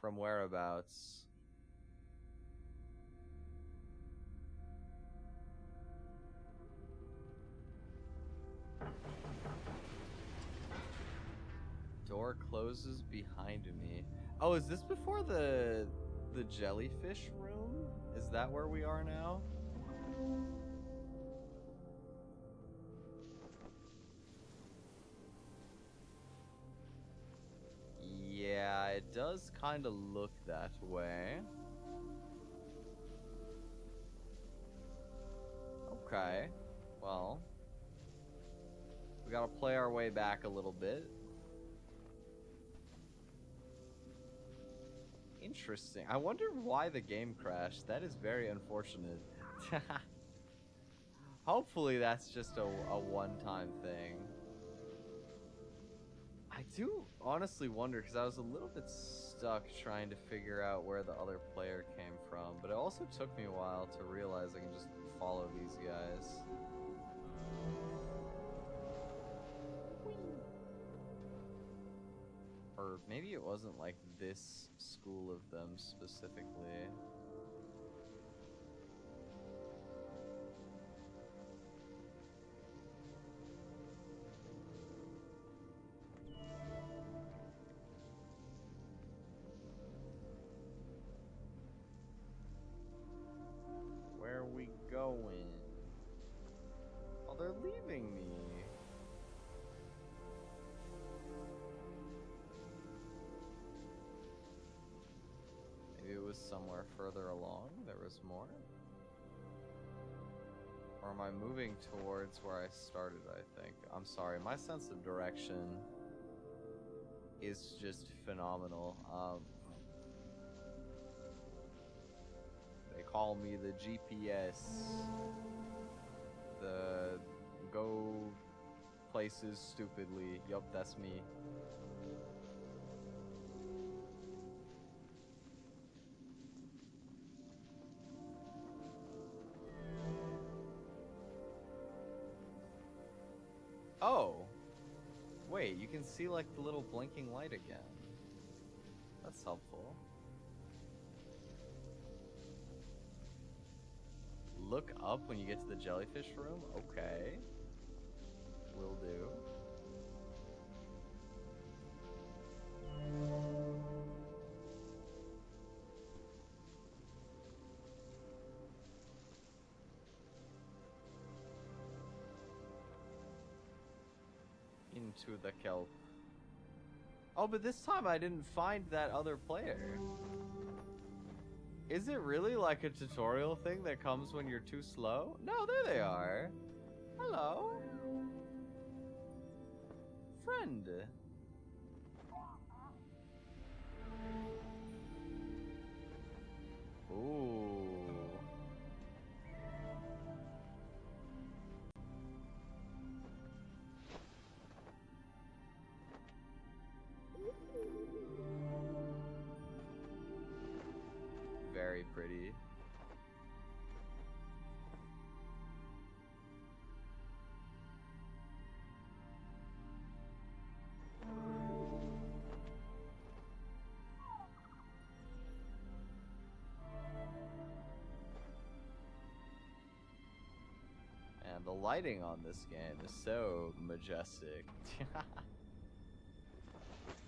From whereabouts? Door closes behind me. Oh, is this before the jellyfish room? Is that where we are now? Yeah, it does kind of look that way. Okay, well, we gotta play our way back a little bit. Interesting. I wonder why the game crashed. That is very unfortunate. Hopefully that's just a one-time thing. I do honestly wonder, because I was a little bit stuck trying to figure out where the other player came from, but it also took me a while to realize I can just follow these guys. Or maybe it wasn't like this school of them specifically. Where are we going? Oh, they're leaving me. Maybe it was somewhere further along, there was more? Or am I moving towards where I started, I think? I'm sorry, my sense of direction is just phenomenal. They call me the GPS. The go places stupidly. Yup, that's me. Oh! Wait, you can see like the little blinking light again. That's helpful. Look up when you get to the jellyfish room? Okay. Will do. Into the kelp. Oh, but this time I didn't find that other player. Is it really like a tutorial thing that comes when you're too slow? No, there they are. Hello. Friend. Ooh. Very pretty. And the lighting on this game is so majestic.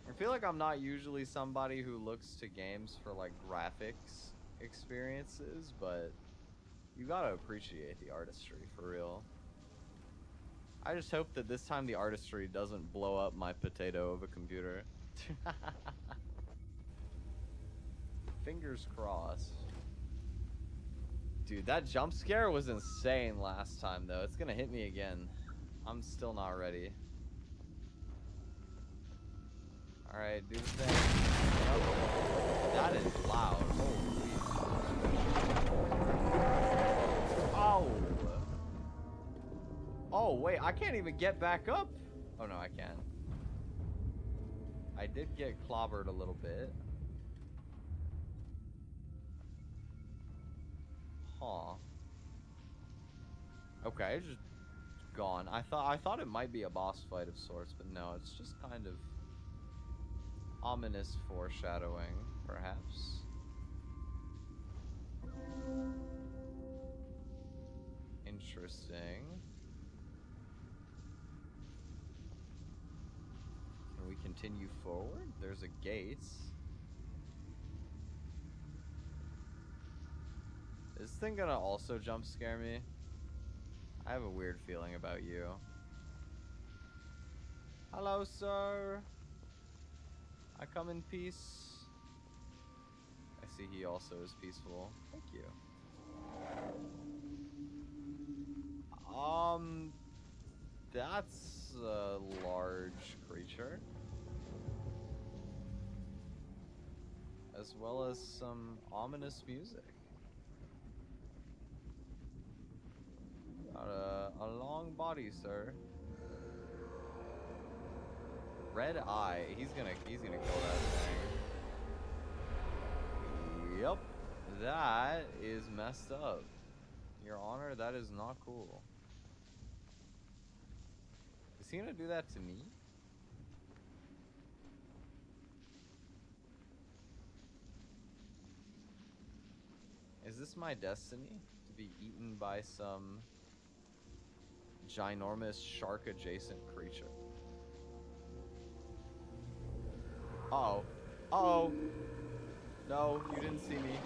I feel like I'm not usually somebody who looks to games for like graphics experiences, but You gotta appreciate the artistry, for real. I just hope that this time the artistry doesn't blow up my potato of a computer. Fingers crossed. Dude, that jump scare was insane last time, though. It's gonna hit me again. I'm still not ready. Alright, do the thing. Oh, that is loud. Holy. Oh! Oh, wait, I can't even get back up. Oh, no, I can. I did get clobbered a little bit. Huh. Okay, it's just gone. I thought it might be a boss fight of sorts, but no, it's just kind of ominous foreshadowing, perhaps. Interesting. Can we continue forward? There's a gate. Is this thing gonna also jump scare me? I have a weird feeling about you. Hello, sir. I come in peace. I see he also is peaceful. Thank you. That's a large creature. As well as some ominous music. Got a long body, sir. Red eye. He's gonna kill that thing. Yep. That is messed up. Your Honor, that is not cool. Is he gonna do that to me? Is this my destiny? To be eaten by some ginormous shark-adjacent creature? Uh-oh. Uh-oh. No, you didn't see me.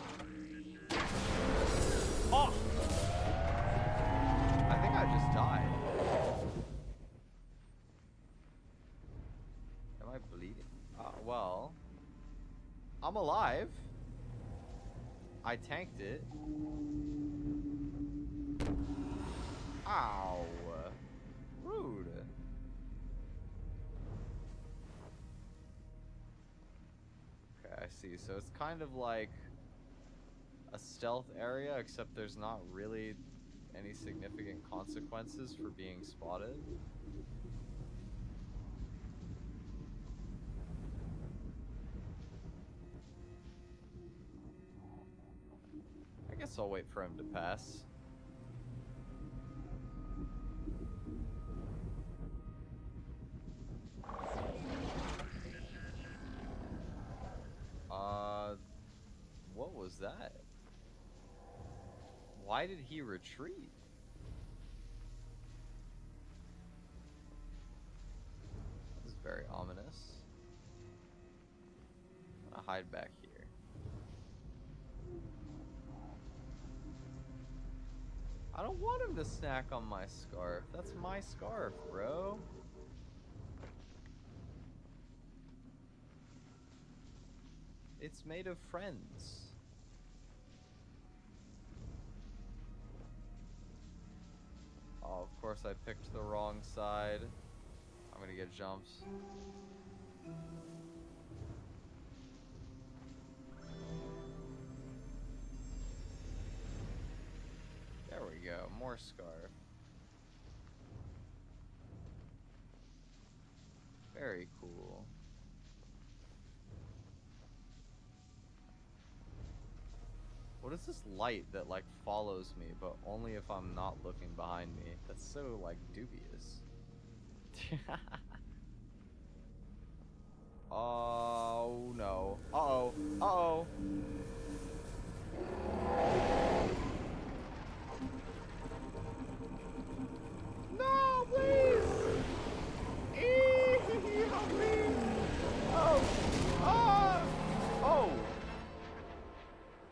Oh! I think I just died. Am I bleeding? Well, I'm alive. I tanked it. Ow. Rude. Okay, I see. So it's kind of like a stealth area, except there's not really any significant consequences for being spotted. I guess I'll wait for him to pass. What was that? Why did he retreat? This is very ominous. I'm gonna hide back here. I don't want him to snack on my scarf. That's my scarf, bro. It's made of friends. Oh, of course I picked the wrong side. I'm gonna get jumped. There we go, more scarf. Very cool. What is this light that like follows me, but only if I'm not looking behind me? That's so like dubious. Oh no. Uh-oh. Uh-oh. No, please! Help me! Oh! Ah! Oh!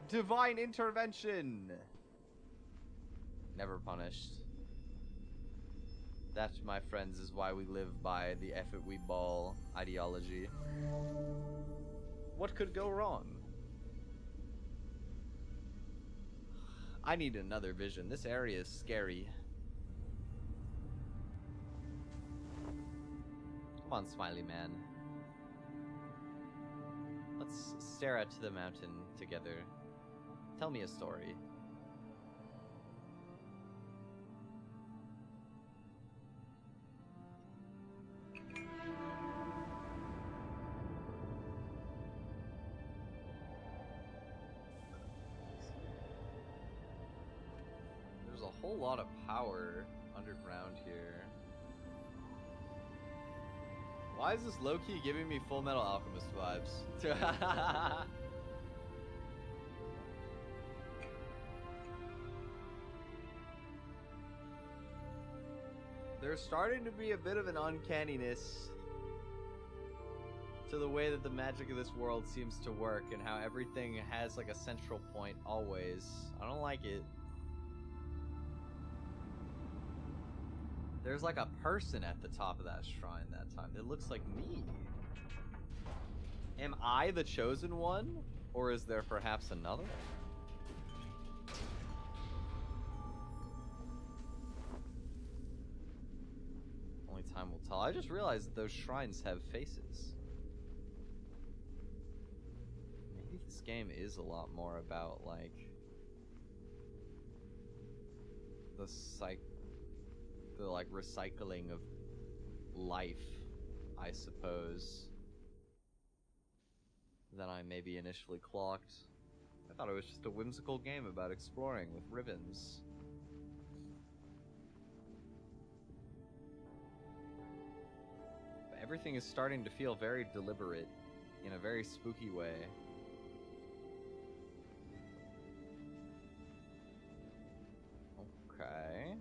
Divine intervention! Never punished. That, my friends, is why we live by the F it we ball ideology. What could go wrong? I need another vision. This area is scary. Come on, Smiley Man. Let's stare out to the mountain together. Tell me a story. There's a whole lot of power underground here. Why is this low-key giving me Full Metal Alchemist vibes? There's starting to be a bit of an uncanniness to the way that the magic of this world seems to work and how everything has like a central point always. I don't like it. There's like a person at the top of that shrine that time. It looks like me. Am I the chosen one? Or is there perhaps another? Only time will tell. I just realized that those shrines have faces. Maybe this game is a lot more about like the like recycling of life, I suppose, than I maybe initially clocked. I thought it was just a whimsical game about exploring with ribbons. But everything is starting to feel very deliberate in a very spooky way. Okay.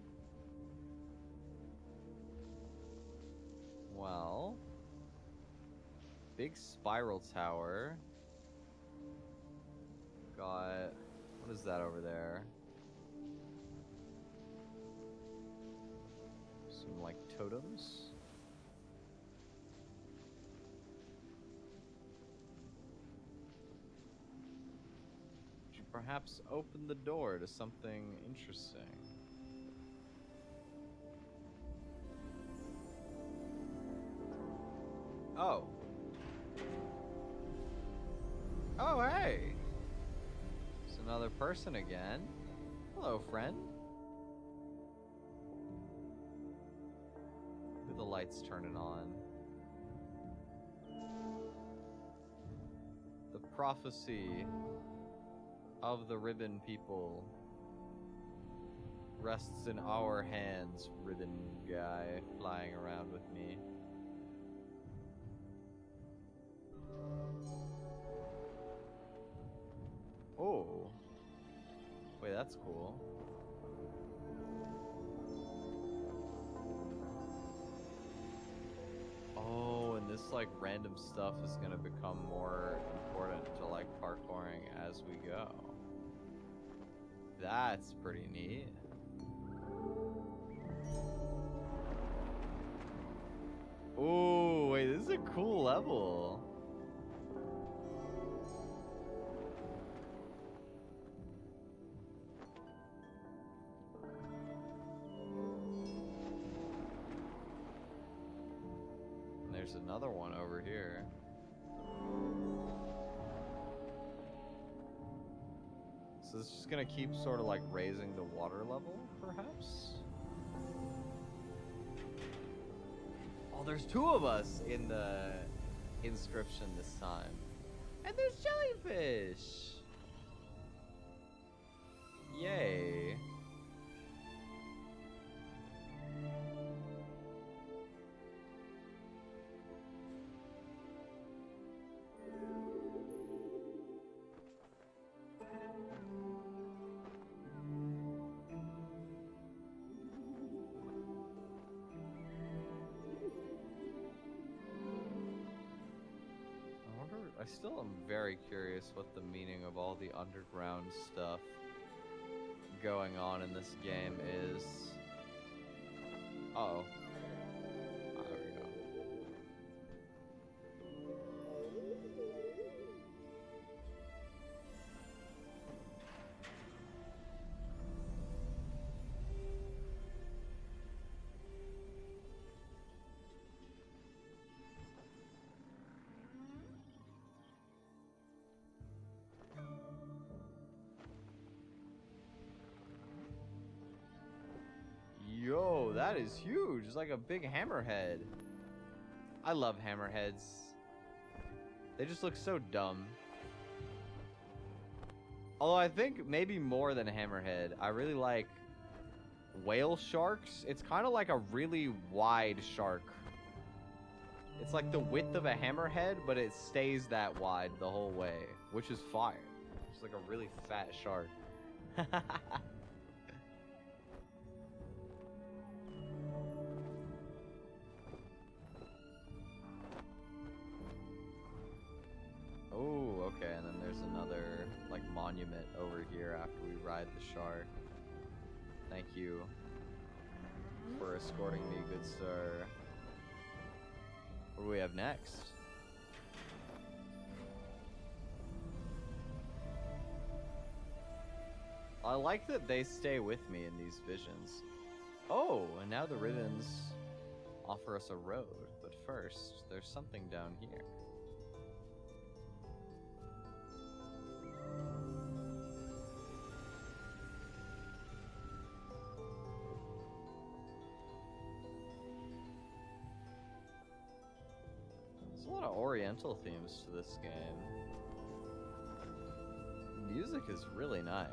Well, big spiral tower. Got, what is that over there? Some like totems. Should perhaps open the door to something interesting. Oh. Oh, hey! It's another person again. Hello, friend. Look at the lights turning on. The prophecy of the ribbon people rests in our hands, ribbon guy flying around with me. Oh. Wait, that's cool. Oh, and this like random stuff is gonna become more important to like parkouring as we go. That's pretty neat. Oh, wait, this is a cool level. There's another one over here. So it's just gonna keep sort of like raising the water level, perhaps? Oh, there's two of us in the inscription this time. And there's jellyfish! Yay. I still am very curious what the meaning of all the underground stuff going on in this game is... Uh-oh. Oh, there we go. Yo, that is huge. It's like a big hammerhead. I love hammerheads. They just look so dumb. Although I think maybe more than a hammerhead, I really like whale sharks. It's kind of like a really wide shark. It's like the width of a hammerhead, but it stays that wide the whole way, which is fire. It's like a really fat shark. Oh, okay, and then there's another, like, monument over here after we ride the shark. Thank you for escorting me, good sir. What do we have next? I like that they stay with me in these visions. Oh, and now the ribbons offer us a road, but first, there's something down here. There's a lot of Oriental themes to this game. Music is really nice.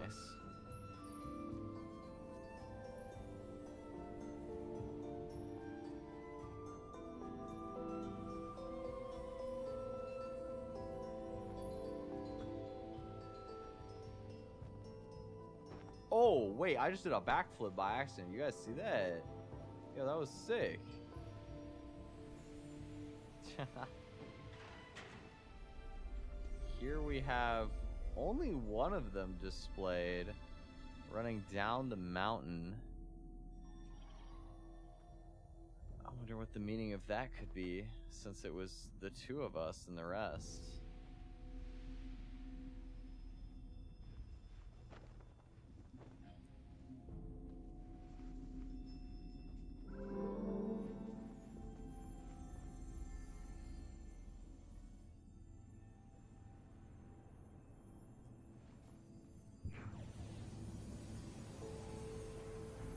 Oh, wait, I just did a backflip by accident. You guys see that? Yo, that was sick. Here we have only one of them displayed, running down the mountain. I wonder what the meaning of that could be, since it was the two of us and the rest.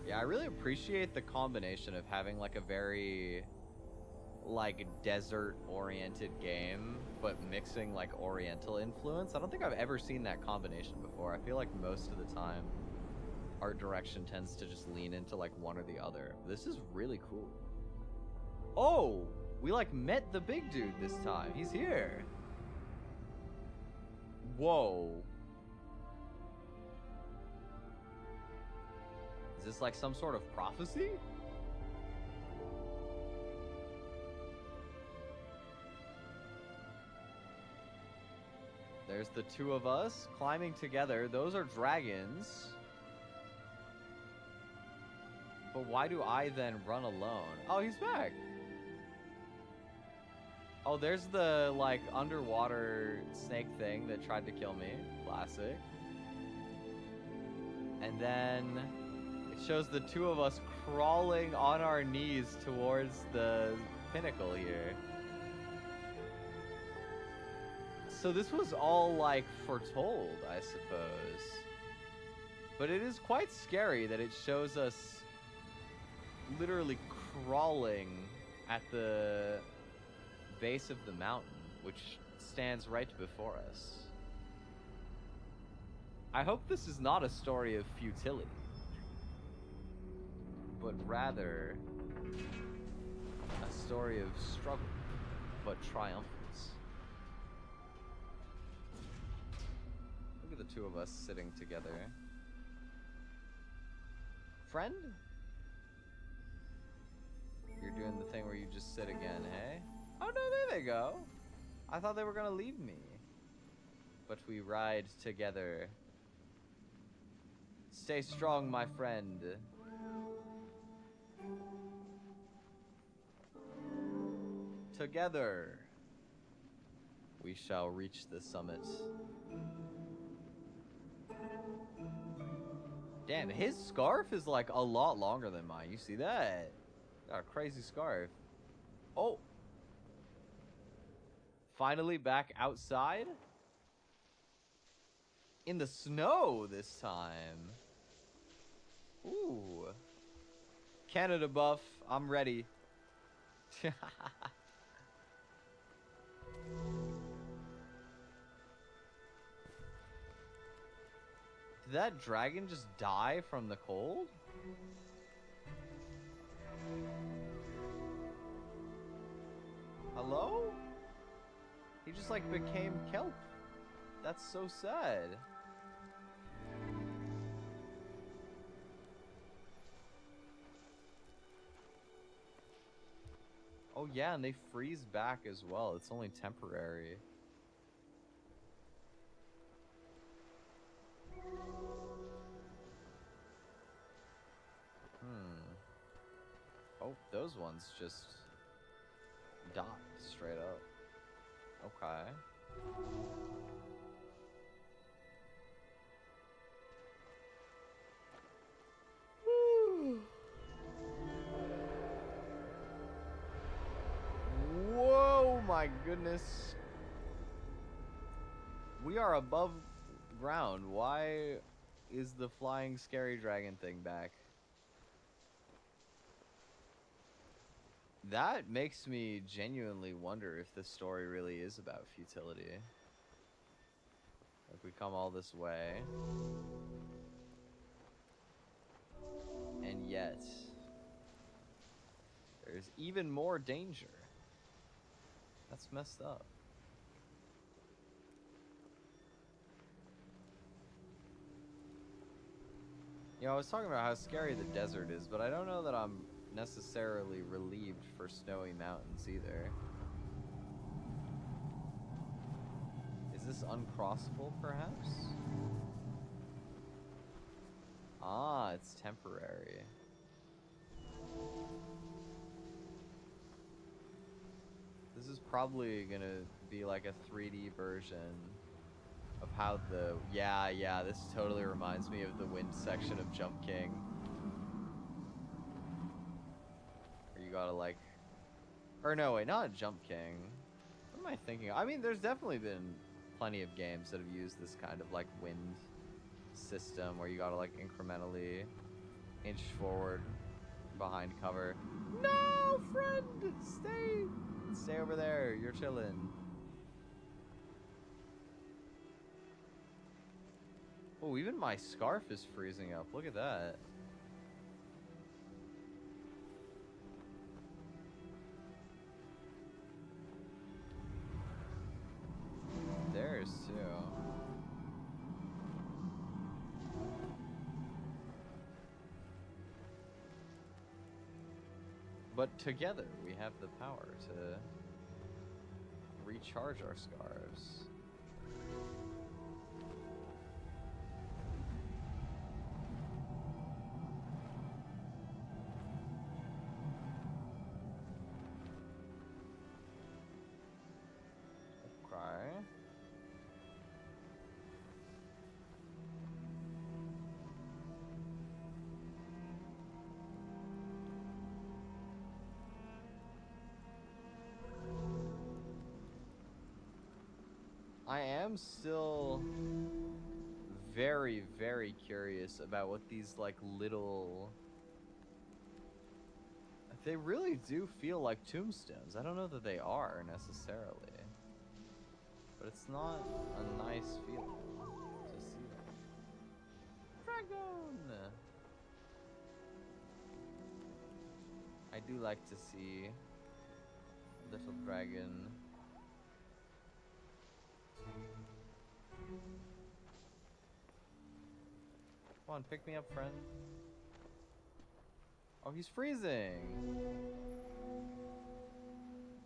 Yeah, I really appreciate the combination of having like a very like desert-oriented game, but mixing like Oriental influence. I don't think I've ever seen that combination before. I feel like most of the time art direction tends to just lean into like one or the other. This is really cool. Oh, we like met the big dude this time. He's here. Whoa. Is this like some sort of prophecy? There's the two of us climbing together. Those are dragons. But why do I then run alone? Oh, he's back. Oh, there's the like underwater snake thing that tried to kill me. Classic. And then it shows the two of us crawling on our knees towards the pinnacle here. So this was all like foretold, I suppose. But it is quite scary that it shows us literally crawling at the base of the mountain, which stands right before us. I hope this is not a story of futility, but rather a story of struggle, but triumphance. Look at the two of us sitting together. Friend? You're doing the thing where you just sit again, hey? Oh no, there they go. I thought they were gonna leave me. But we ride together. Stay strong, my friend. Together, we shall reach the summit. Damn, his scarf is like a lot longer than mine. You see that? Got a crazy scarf. Oh. Finally back outside? In the snow this time. Ooh. Canada buff. I'm ready. Did that dragon just die from the cold? Hello? He just like became kelp. That's so sad. Oh yeah, and they freeze back as well. It's only temporary. Oh, those ones just died straight up. Okay. Whoa, my goodness. We are above ground. Why is the flying scary dragon thing back? That makes me genuinely wonder if this story really is about futility. Like, we come all this way, and yet there's even more danger. That's messed up. You know, I was talking about how scary the desert is, but I don't know that I'm necessarily relieved for snowy mountains either. Is this uncrossable, perhaps? Ah, it's temporary. This is probably gonna be like a 3D version of how the... Yeah, this totally reminds me of the wind section of Jump King. You gotta like, or no, wait, not Jump King. What am I thinking? I mean, there's definitely been plenty of games that have used this kind of like wind system where you gotta like incrementally inch forward behind cover. No, friend, stay over there. You're chilling. Oh, even my scarf is freezing up. Look at that. There's too. But together we have the power to recharge our scarves. I am still very, very curious about what these, like, little... They really do feel like tombstones. I don't know that they are, necessarily. But it's not a nice feeling to see them. Dragon! I do like to see little dragon. Come on, pick me up, friend. Oh, he's freezing.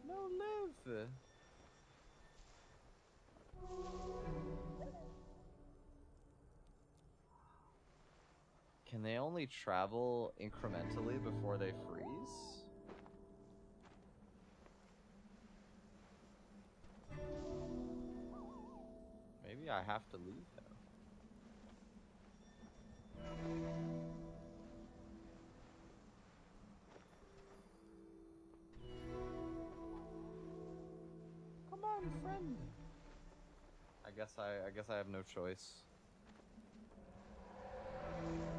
No, live. Can they only travel incrementally before they freeze? Maybe I have to leave him. Come on, friend. I guess I have no choice.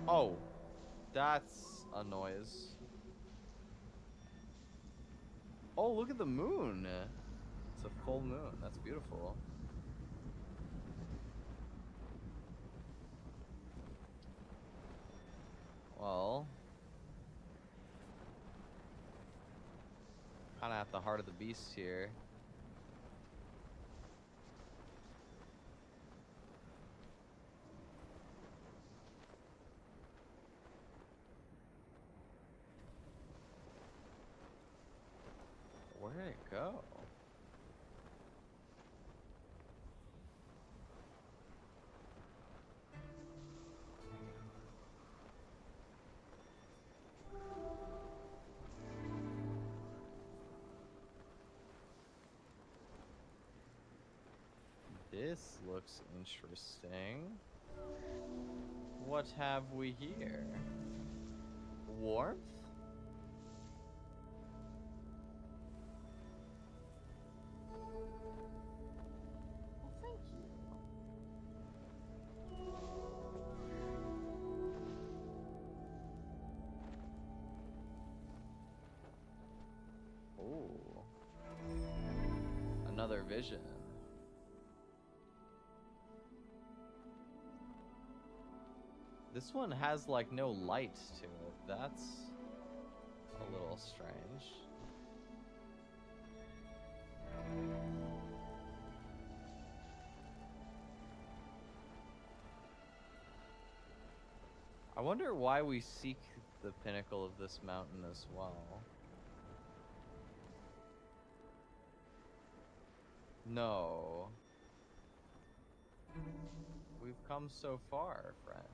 Oh, that's a noise. Oh, look at the moon. It's a full moon. That's beautiful. Well, kind of at the heart of the beast here. Where did it go? This looks interesting. What have we here? Warmth? Well, thank you. Oh. Another vision. This one has like no light to it. That's a little strange. I wonder why we seek the pinnacle of this mountain as well. No. We've come so far, friend.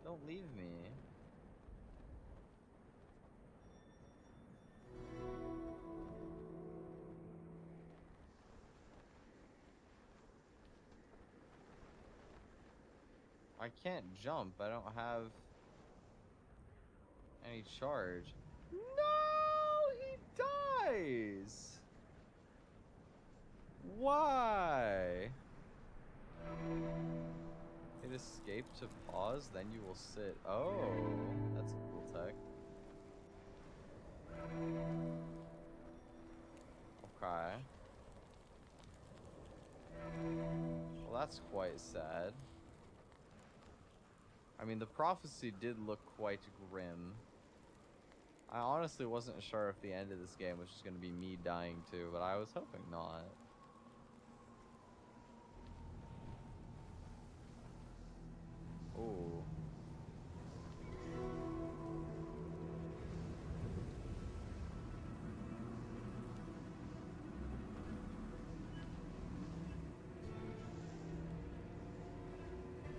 Don't leave me. I can't jump. I don't have any charge. No, he dies. Why? Hit escape to pause, then you will sit. Oh, that's a cool tech. Okay. Well, that's quite sad. I mean, the prophecy did look quite grim. I honestly wasn't sure if the end of this game was just going to be me dying too, but I was hoping not. Ooh.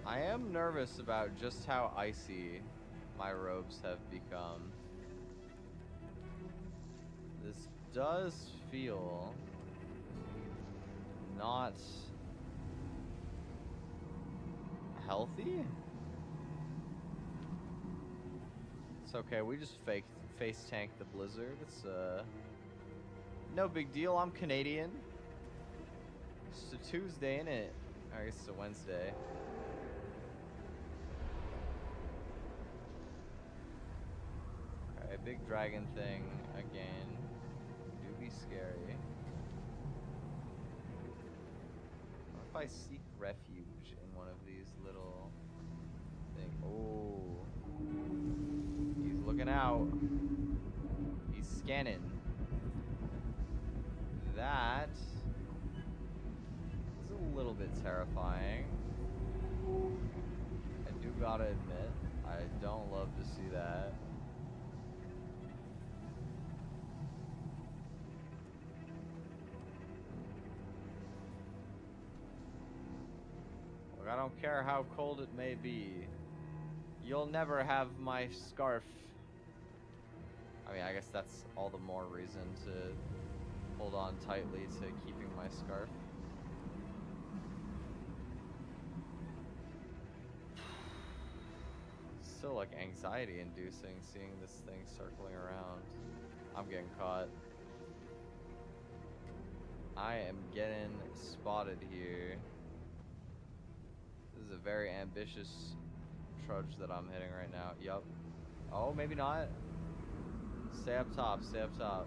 I am nervous about just how icy my robes have become. This does feel not healthy. It's okay, we just face tank the blizzard. It's no big deal. I'm Canadian. It's a Tuesday, ain't it? I guess it's a Wednesday. Okay, big dragon thing again. Do be scary. What if I seek refuge in one of these little things? Oh. He's looking out. He's scanning. That is a little bit terrifying. I do gotta admit, I don't love to see that. Look, I don't care how cold it may be. You'll never have my scarf. I mean, I guess that's all the more reason to hold on tightly to keeping my scarf. So like anxiety inducing seeing this thing circling around. I'm getting caught. I am getting spotted here. This is a very ambitious trudge that I'm hitting right now. Yup. Oh, maybe not. Stay up top, stay up top.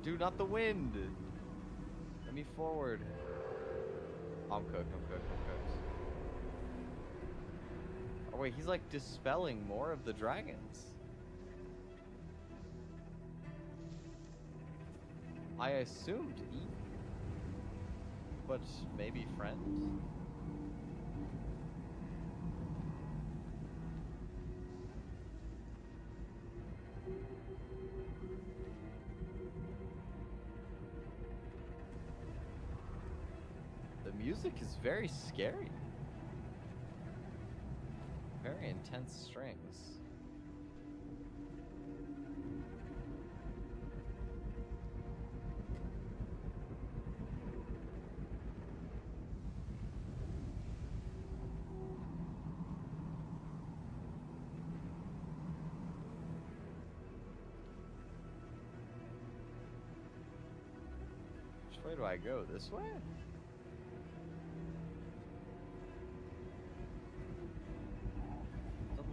Dude, not the wind! Let me forward. I'm cooked, I'm cooked, I'm cooked. Oh wait, he's like dispelling more of the dragons. I assumed eat, but maybe friend? The music is very scary. Very intense strings. Which way do I go? This way?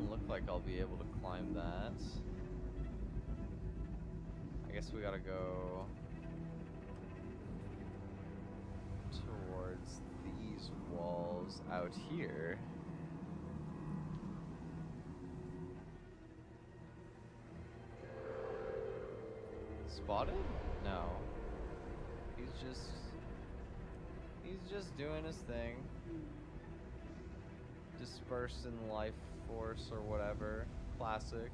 Look like I'll be able to climb that. I guess we gotta go towards these walls out here. Spotted? No. He's just doing his thing. Dispersed in life force or whatever. Classic.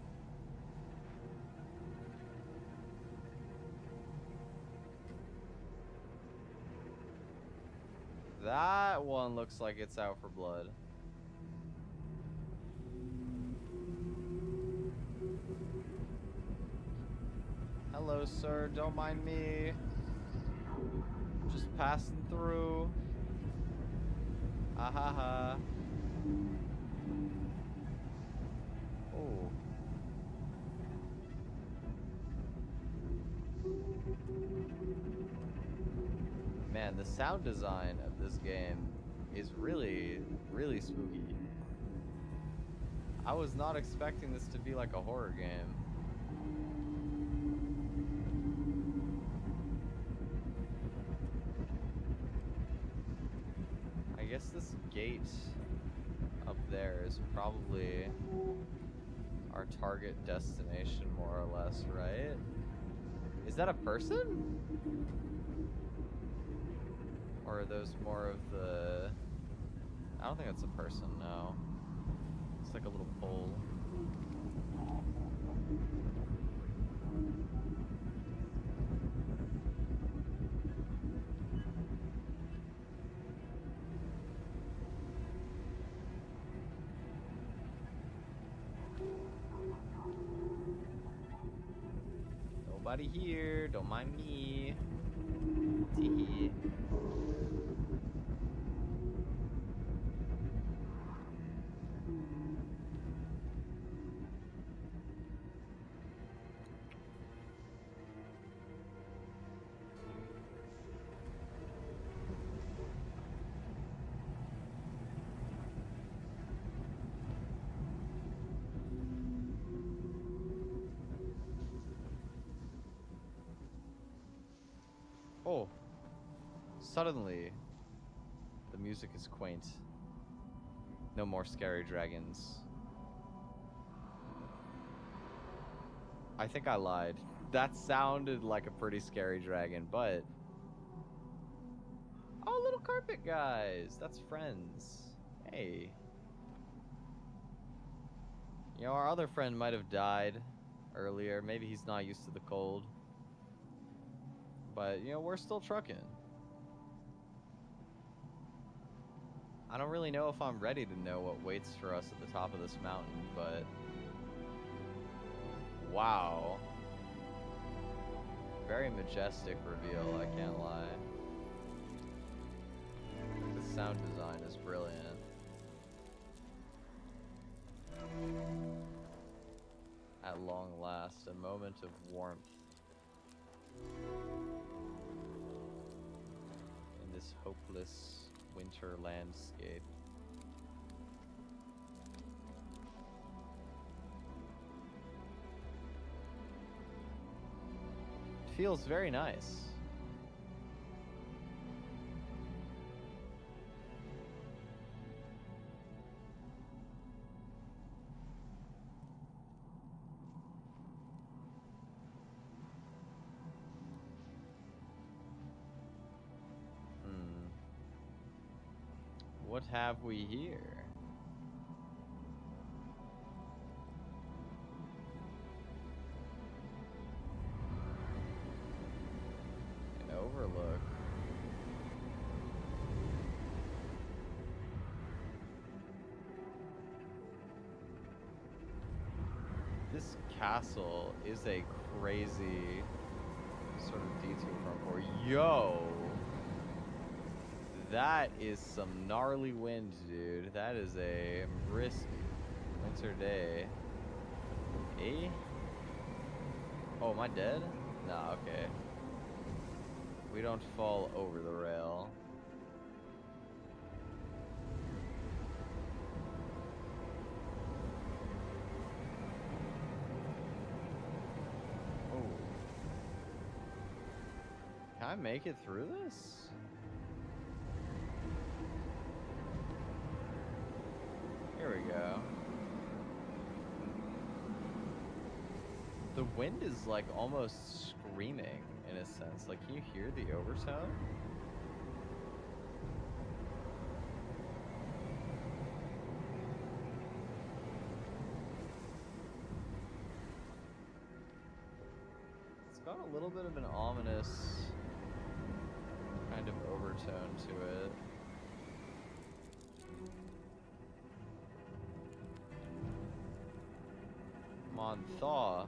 That one looks like it's out for blood. Hello, sir. Don't mind me. Just passing through. Ah ha ha. Oh. Man, the sound design of this game is really, really spooky. I was not expecting this to be like a horror game. I guess this gate up there is probably our target destination, more or less, right? Is that a person? Or are those more of the... I don't think that's a person, no. It's like a little pole. Nobody here, don't mind me. Tee. Oh, suddenly, the music is quaint. No more scary dragons. I think I lied. That sounded like a pretty scary dragon, but... Oh, little carpet guys! That's friends. Hey. You know, our other friend might have died earlier. Maybe he's not used to the cold. But, you know, we're still trucking. I don't really know if I'm ready to know what waits for us at the top of this mountain, but... Wow. Very majestic reveal, I can't lie. The sound design is brilliant. At long last, a moment of warmth. In this hopeless winter landscape. It feels very nice. What have we here? An overlook. This castle is a crazy sort of detour from Yo! That is some gnarly wind, dude. That is a brisk winter day. Eh? Oh, am I dead? Nah, okay. We don't fall over the rail. Oh. Can I make it through this? Here we go. The wind is like almost screaming in a sense. Like, can you hear the overtone? It's got a little bit of an ominous kind of overtone to it. Come on, thaw.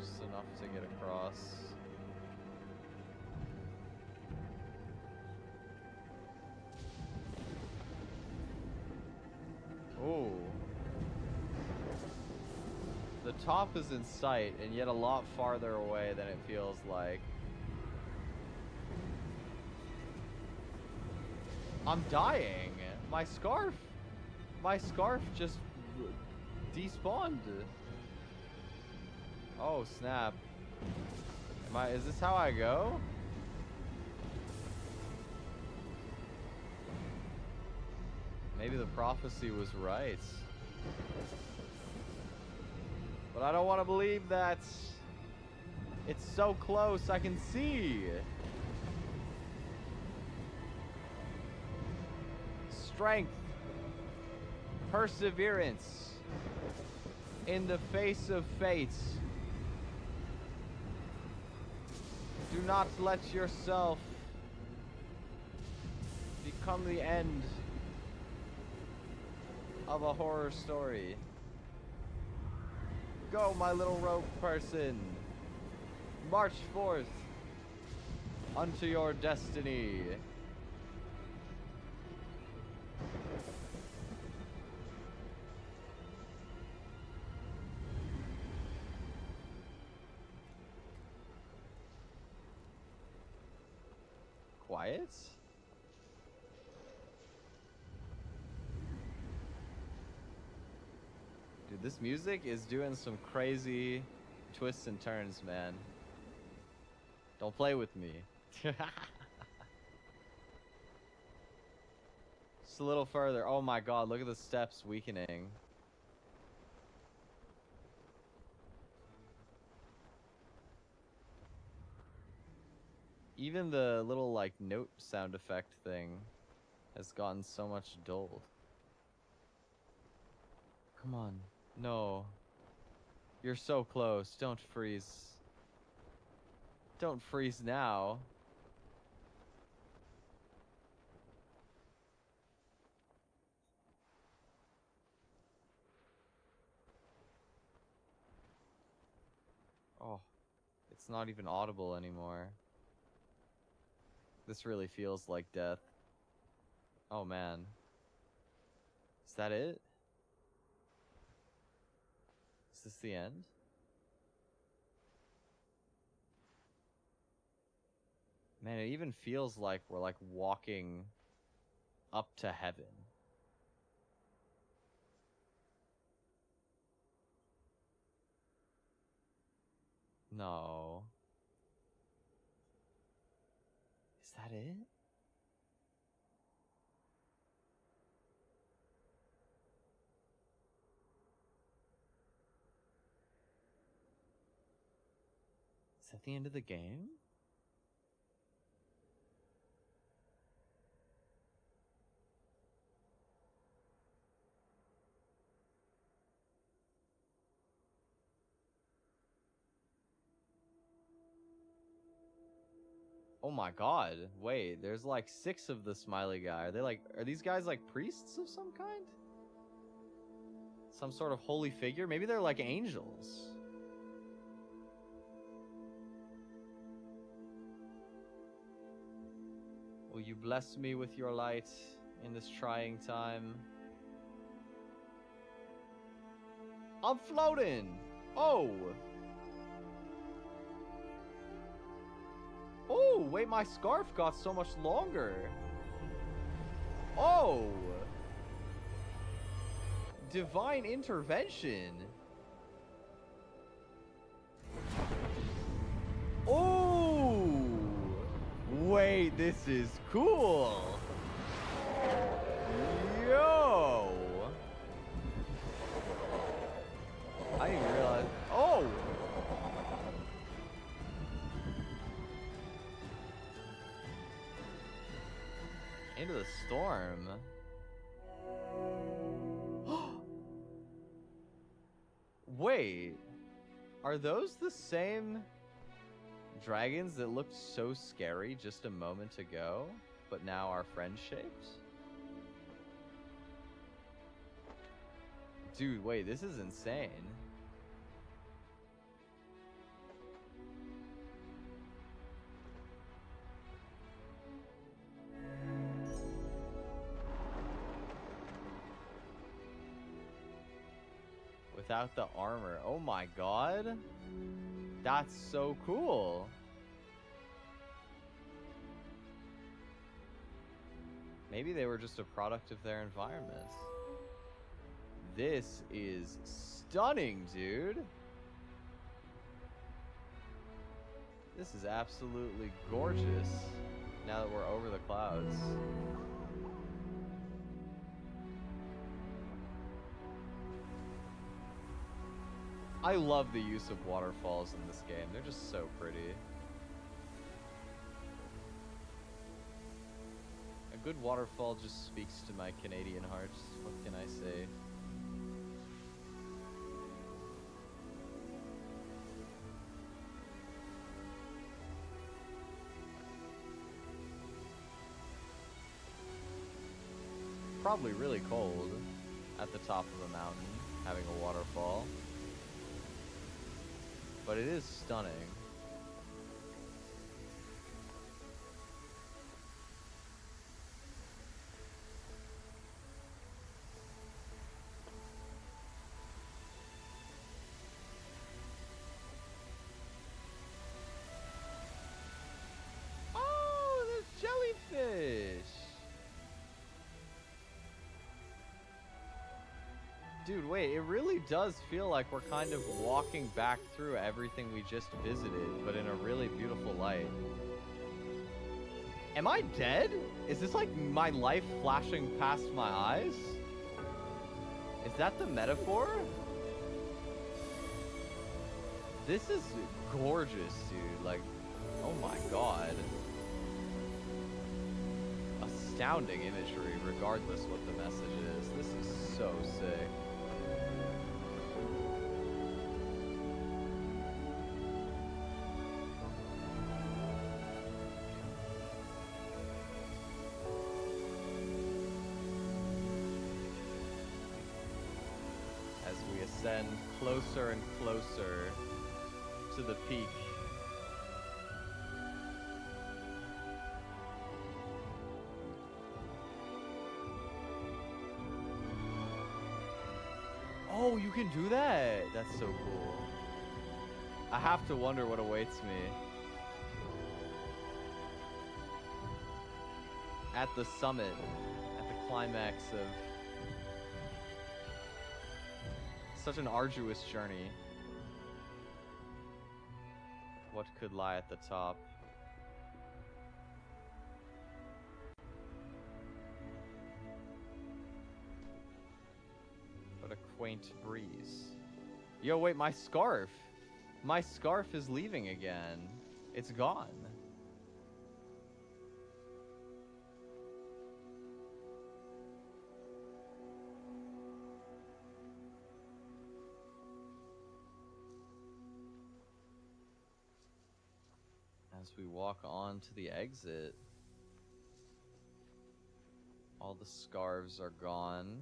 Just enough to get across. Oh. The top is in sight, and yet a lot farther away than it feels like. I'm dying. My scarf just despawned. Oh, snap. Is this how I go? Maybe the prophecy was right. But I don't want to believe that. It's so close, I can see. Strength. Perseverance. In the face of fate. Do not let yourself become the end of a horror story. Go, my little rogue person. March forth unto your destiny. Quiet? Dude, this music is doing some crazy twists and turns, man. Don't play with me. Just a little further. Oh my god, look at the steps weakening. Even the little, like, note sound effect thing has gotten so much dulled. Come on. No. You're so close. Don't freeze. Don't freeze now. Oh, it's not even audible anymore. This really feels like death. Oh man. Is that it? Is this the end? Man, it even feels like we're like walking up to heaven. No. Is that it? Is that the end of the game? Oh my god, wait, there's like 6 of the smiley guy. Are these guys like priests of some kind? Some sort of holy figure? Maybe they're like angels. Will you bless me with your light in this trying time? I'm floating! Oh! Oh, wait, my scarf got so much longer. Oh! Divine intervention. Oh! Wait, this is cool. Yo! I didn't realize. Oh! Into the storm. Wait, are those the same dragons that looked so scary just a moment ago, but now are friend-shaped? Dude, wait, this is insane. Without the armor. Oh my god. That's so cool. Maybe they were just a product of their environment. This is stunning, dude. This is absolutely gorgeous now that we're over the clouds. I love the use of waterfalls in this game. They're just so pretty. A good waterfall just speaks to my Canadian heart. What can I say? Probably really cold at the top of a mountain, having a waterfall. But it is stunning. Oh, there's jellyfish! Dude, wait, it really does feel like we're kind of walking back through everything we just visited, but in a really beautiful light. Am I dead? Is this like my life flashing past my eyes? Is that the metaphor? This is gorgeous, dude. Like, oh my god. Astounding imagery, regardless what the message is. This is so sick. ascend closer and closer to the peak. Oh, you can do that! That's so cool. I have to wonder what awaits me at the summit, at the climax of such an arduous journey. What could lie at the top? What a quaint breeze. Yo, wait, my scarf! My scarf is leaving again. It's gone. As we walk on to the exit, all the scarves are gone.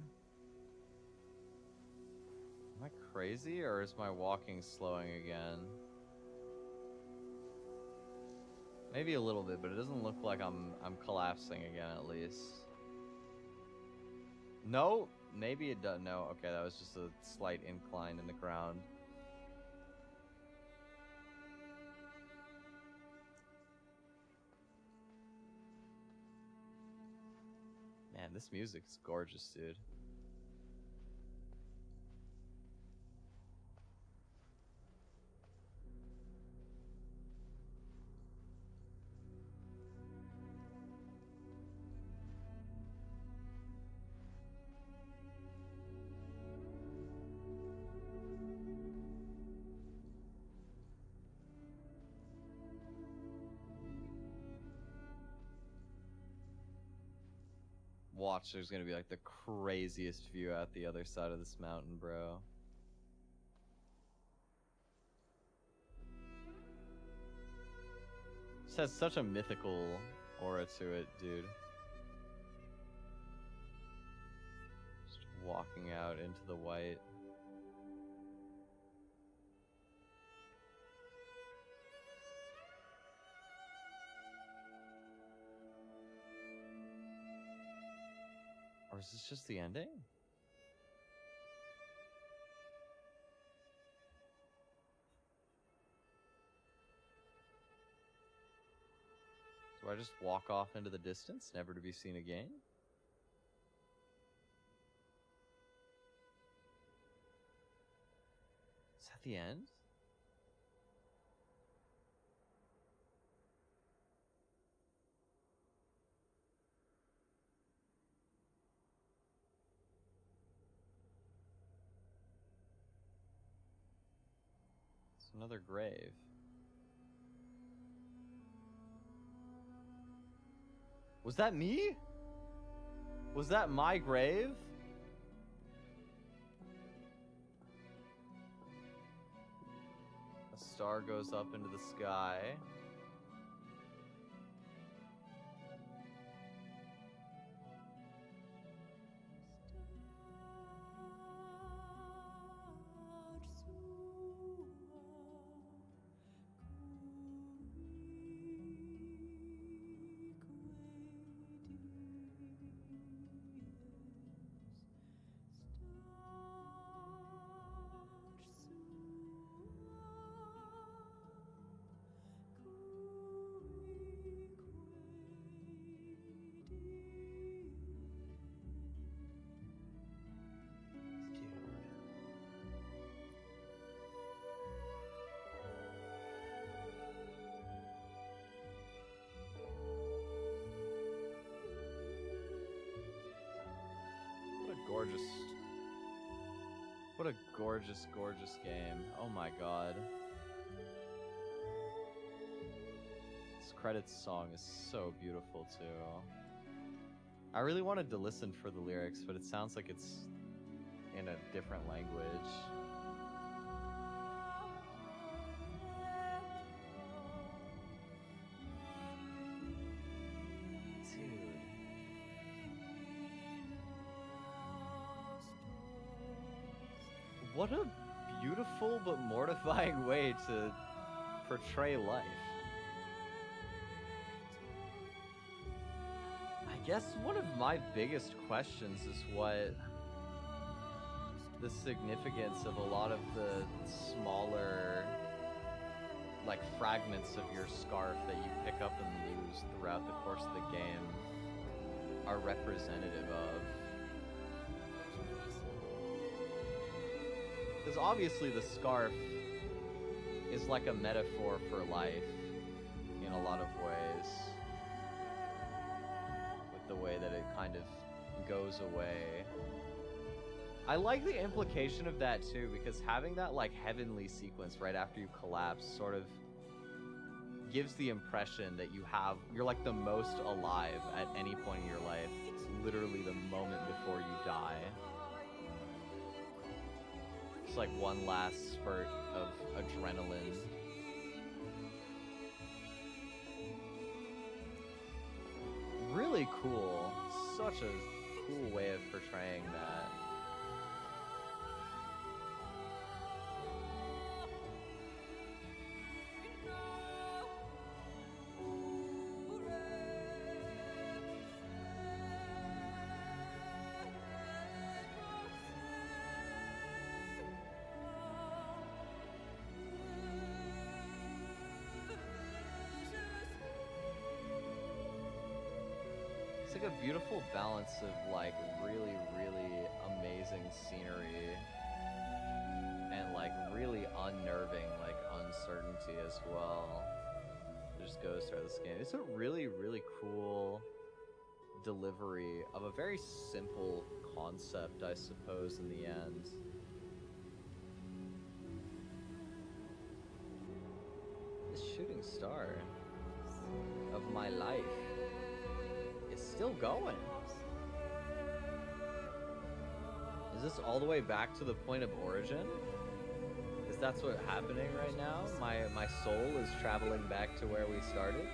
Am I crazy, or is my walking slowing again? Maybe a little bit, but it doesn't look like I'm collapsing again, at least. No, maybe it does. No, okay, that was just a slight incline in the ground. Man, this music's gorgeous, dude. Watch, there's gonna be like the craziest view out the other side of this mountain, bro. This has such a mythical aura to it, dude. Just walking out into the white. Or is this just the ending? Do I just walk off into the distance, never to be seen again? Is that the end? Another grave. Was that me? Was that my grave? A star goes up into the sky. Gorgeous. What a gorgeous, gorgeous game. Oh my god. This credits song is so beautiful too. I really wanted to listen for the lyrics, but it sounds like it's in a different language. What a beautiful but mortifying way to portray life. I guess one of my biggest questions is what the significance of a lot of the smaller, like, fragments of your scarf that you pick up and lose throughout the course of the game are representative of. Because obviously the scarf is like a metaphor for life in a lot of ways, with the way that it kind of goes away. I like the implication of that too, because having that like heavenly sequence right after you collapse sort of gives the impression that you're like the most alive at any point in your life. It's literally the moment before you die. It's like one last spurt of adrenaline. Really cool. Such a cool way of portraying that. It's like a beautiful balance of like really, really amazing scenery and like really unnerving like uncertainty as well. It just goes through this game. It's a really, really cool delivery of a very simple concept, I suppose, in the end. The shooting star of my life is still going. Is this all the way back to the point of origin? Is that what's happening right now? My soul is traveling back to where we started?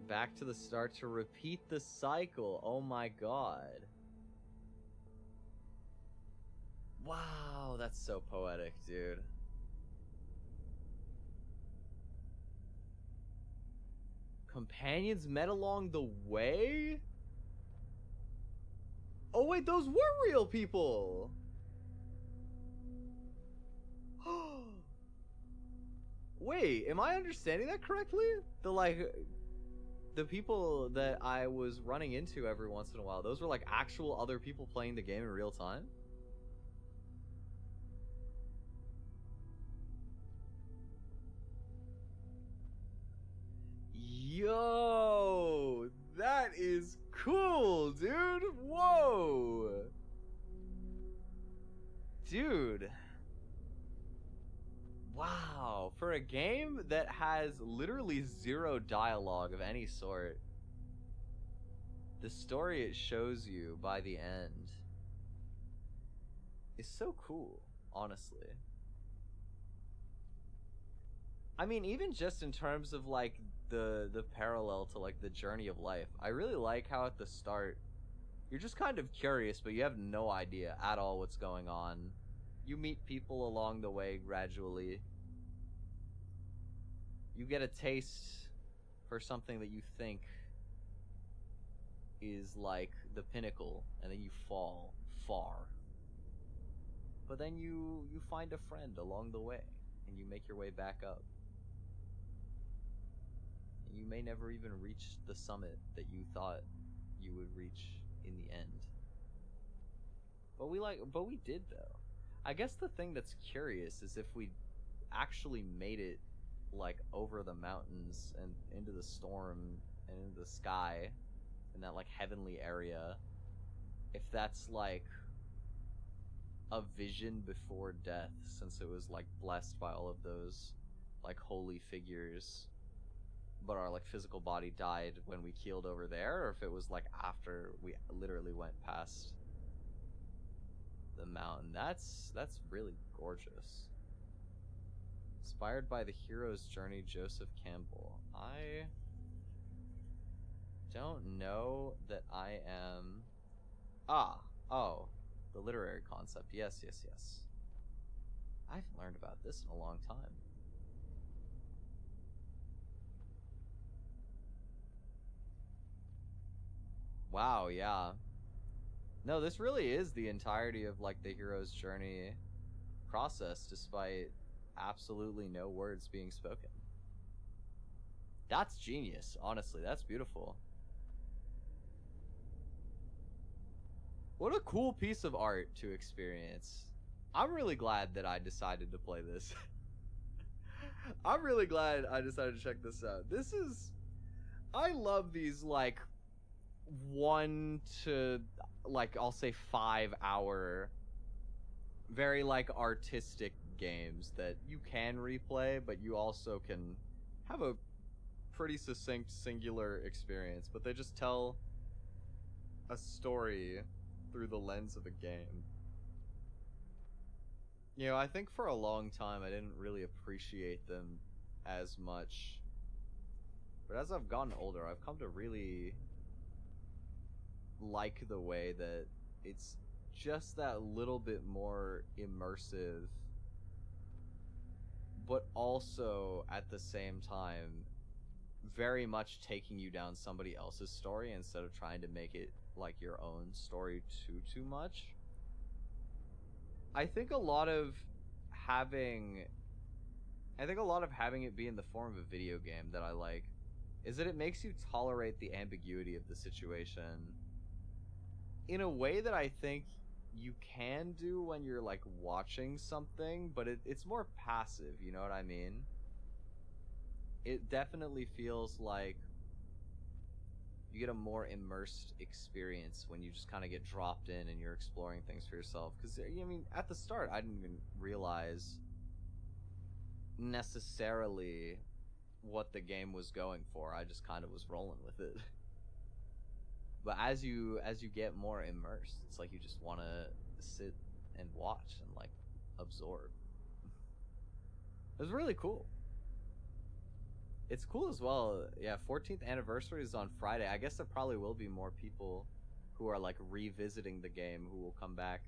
Back to the start to repeat the cycle. Oh my god. Wow, that's so poetic, dude. Companions met along the way? Oh wait, those were real people! Wait, am I understanding that correctly? The people that I was running into every once in a while, those were like actual other people playing the game in real time? Yo, that is cool, dude. Whoa. Dude. Wow, for a game that has literally zero dialogue of any sort, the story it shows you by the end is so cool, honestly. I mean, even just in terms of like the parallel to like the journey of life, I really like how at the start you're just kind of curious, but you have no idea at all what's going on. You meet people along the way gradually. You get a taste for something that you think is like the pinnacle, and then you fall far. But then you find a friend along the way, and you make your way back up. And you may never even reach the summit that you thought you would reach in the end. But we did though. I guess the thing that's curious is if we actually made it like over the mountains and into the storm and into the sky in that like heavenly area, if that's like a vision before death, since it was like blessed by all of those like holy figures, but our like physical body died when we keeled over there, or if it was like after we literally went past the mountain. That's really gorgeous. Inspired by the hero's journey, Joseph Campbell. I don't know that I am... Oh, the literary concept. Yes. I haven't learned about this in a long time. Wow, yeah. No, this really is the entirety of, like, the hero's journey process, despite absolutely no words being spoken. That's genius, honestly. That's beautiful. What a cool piece of art to experience. I'm really glad that I decided to play this. I'm really glad I decided to check this out. This is... I love these, like, 1 to, like, I'll say 5 hour, very, like, artistic games that you can replay, but you also can have a pretty succinct, singular experience. But they just tell a story through the lens of a game. You know, I think for a long time I didn't really appreciate them as much. But as I've gotten older, I've come to really like the way that it's just that little bit more immersive, but also at the same time very much taking you down somebody else's story instead of trying to make it like your own story too much. I think a lot of having it be in the form of a video game that I like is that it makes you tolerate the ambiguity of the situation in a way that I think you can do when you're, like, watching something, but it's more passive, you know what I mean? It definitely feels like you get a more immersed experience when you just kind of get dropped in and you're exploring things for yourself. Because, I mean, at the start, I didn't even realize necessarily what the game was going for. I just kind of was rolling with it. But as you get more immersed, it's like you just want to sit and watch and, like, absorb. It was really cool. It's cool as well. Yeah, 14th anniversary is on Friday. I guess there probably will be more people who are, like, revisiting the game who will come back.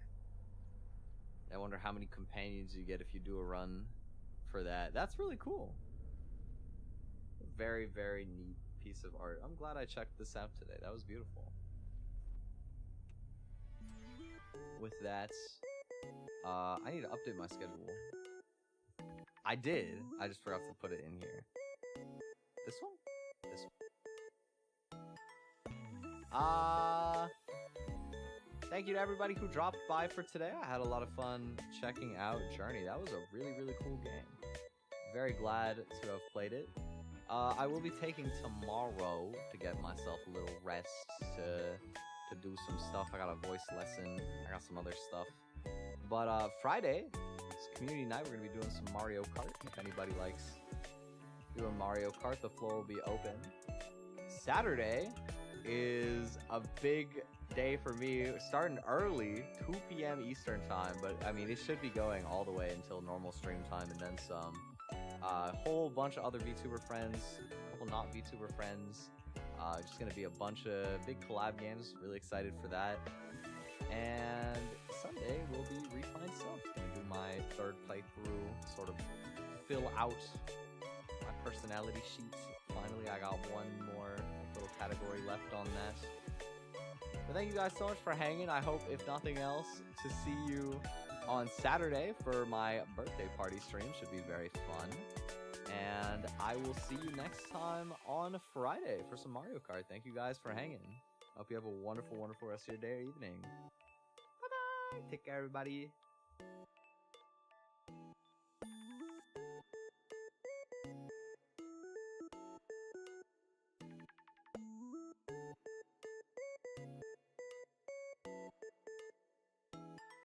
I wonder how many companions you get if you do a run for that. That's really cool. Very, very neat piece of art. I'm glad I checked this out today. That was beautiful. With that, I need to update my schedule. I did. I just forgot to put it in here. This one? This one. Thank you to everybody who dropped by for today. I had a lot of fun checking out Journey. That was a really, really cool game. Very glad to have played it. I will be taking tomorrow to get myself a little rest to do some stuff. I got a voice lesson. I got some other stuff. But Friday, it's community night. We're going to be doing some Mario Kart. If anybody likes doing Mario Kart, the floor will be open. Saturday is a big day for me. Starting early, 2 p.m. Eastern time. But, I mean, it should be going all the way until normal stream time and then some. A whole bunch of other VTuber friends, a couple not VTuber friends. Just gonna be a bunch of big collab games. Really excited for that. And Sunday will be Refined Self. Gonna do my 3rd playthrough, sort of fill out my personality sheet. Finally, I got one more little category left on that. But thank you guys so much for hanging. I hope, if nothing else, to see you on Saturday for my birthday party stream. Should be very fun. And I will see you next time on Friday for some Mario Kart. Thank you guys for hanging. Hope you have a wonderful, wonderful rest of your day or evening. Bye-bye. Take care, everybody.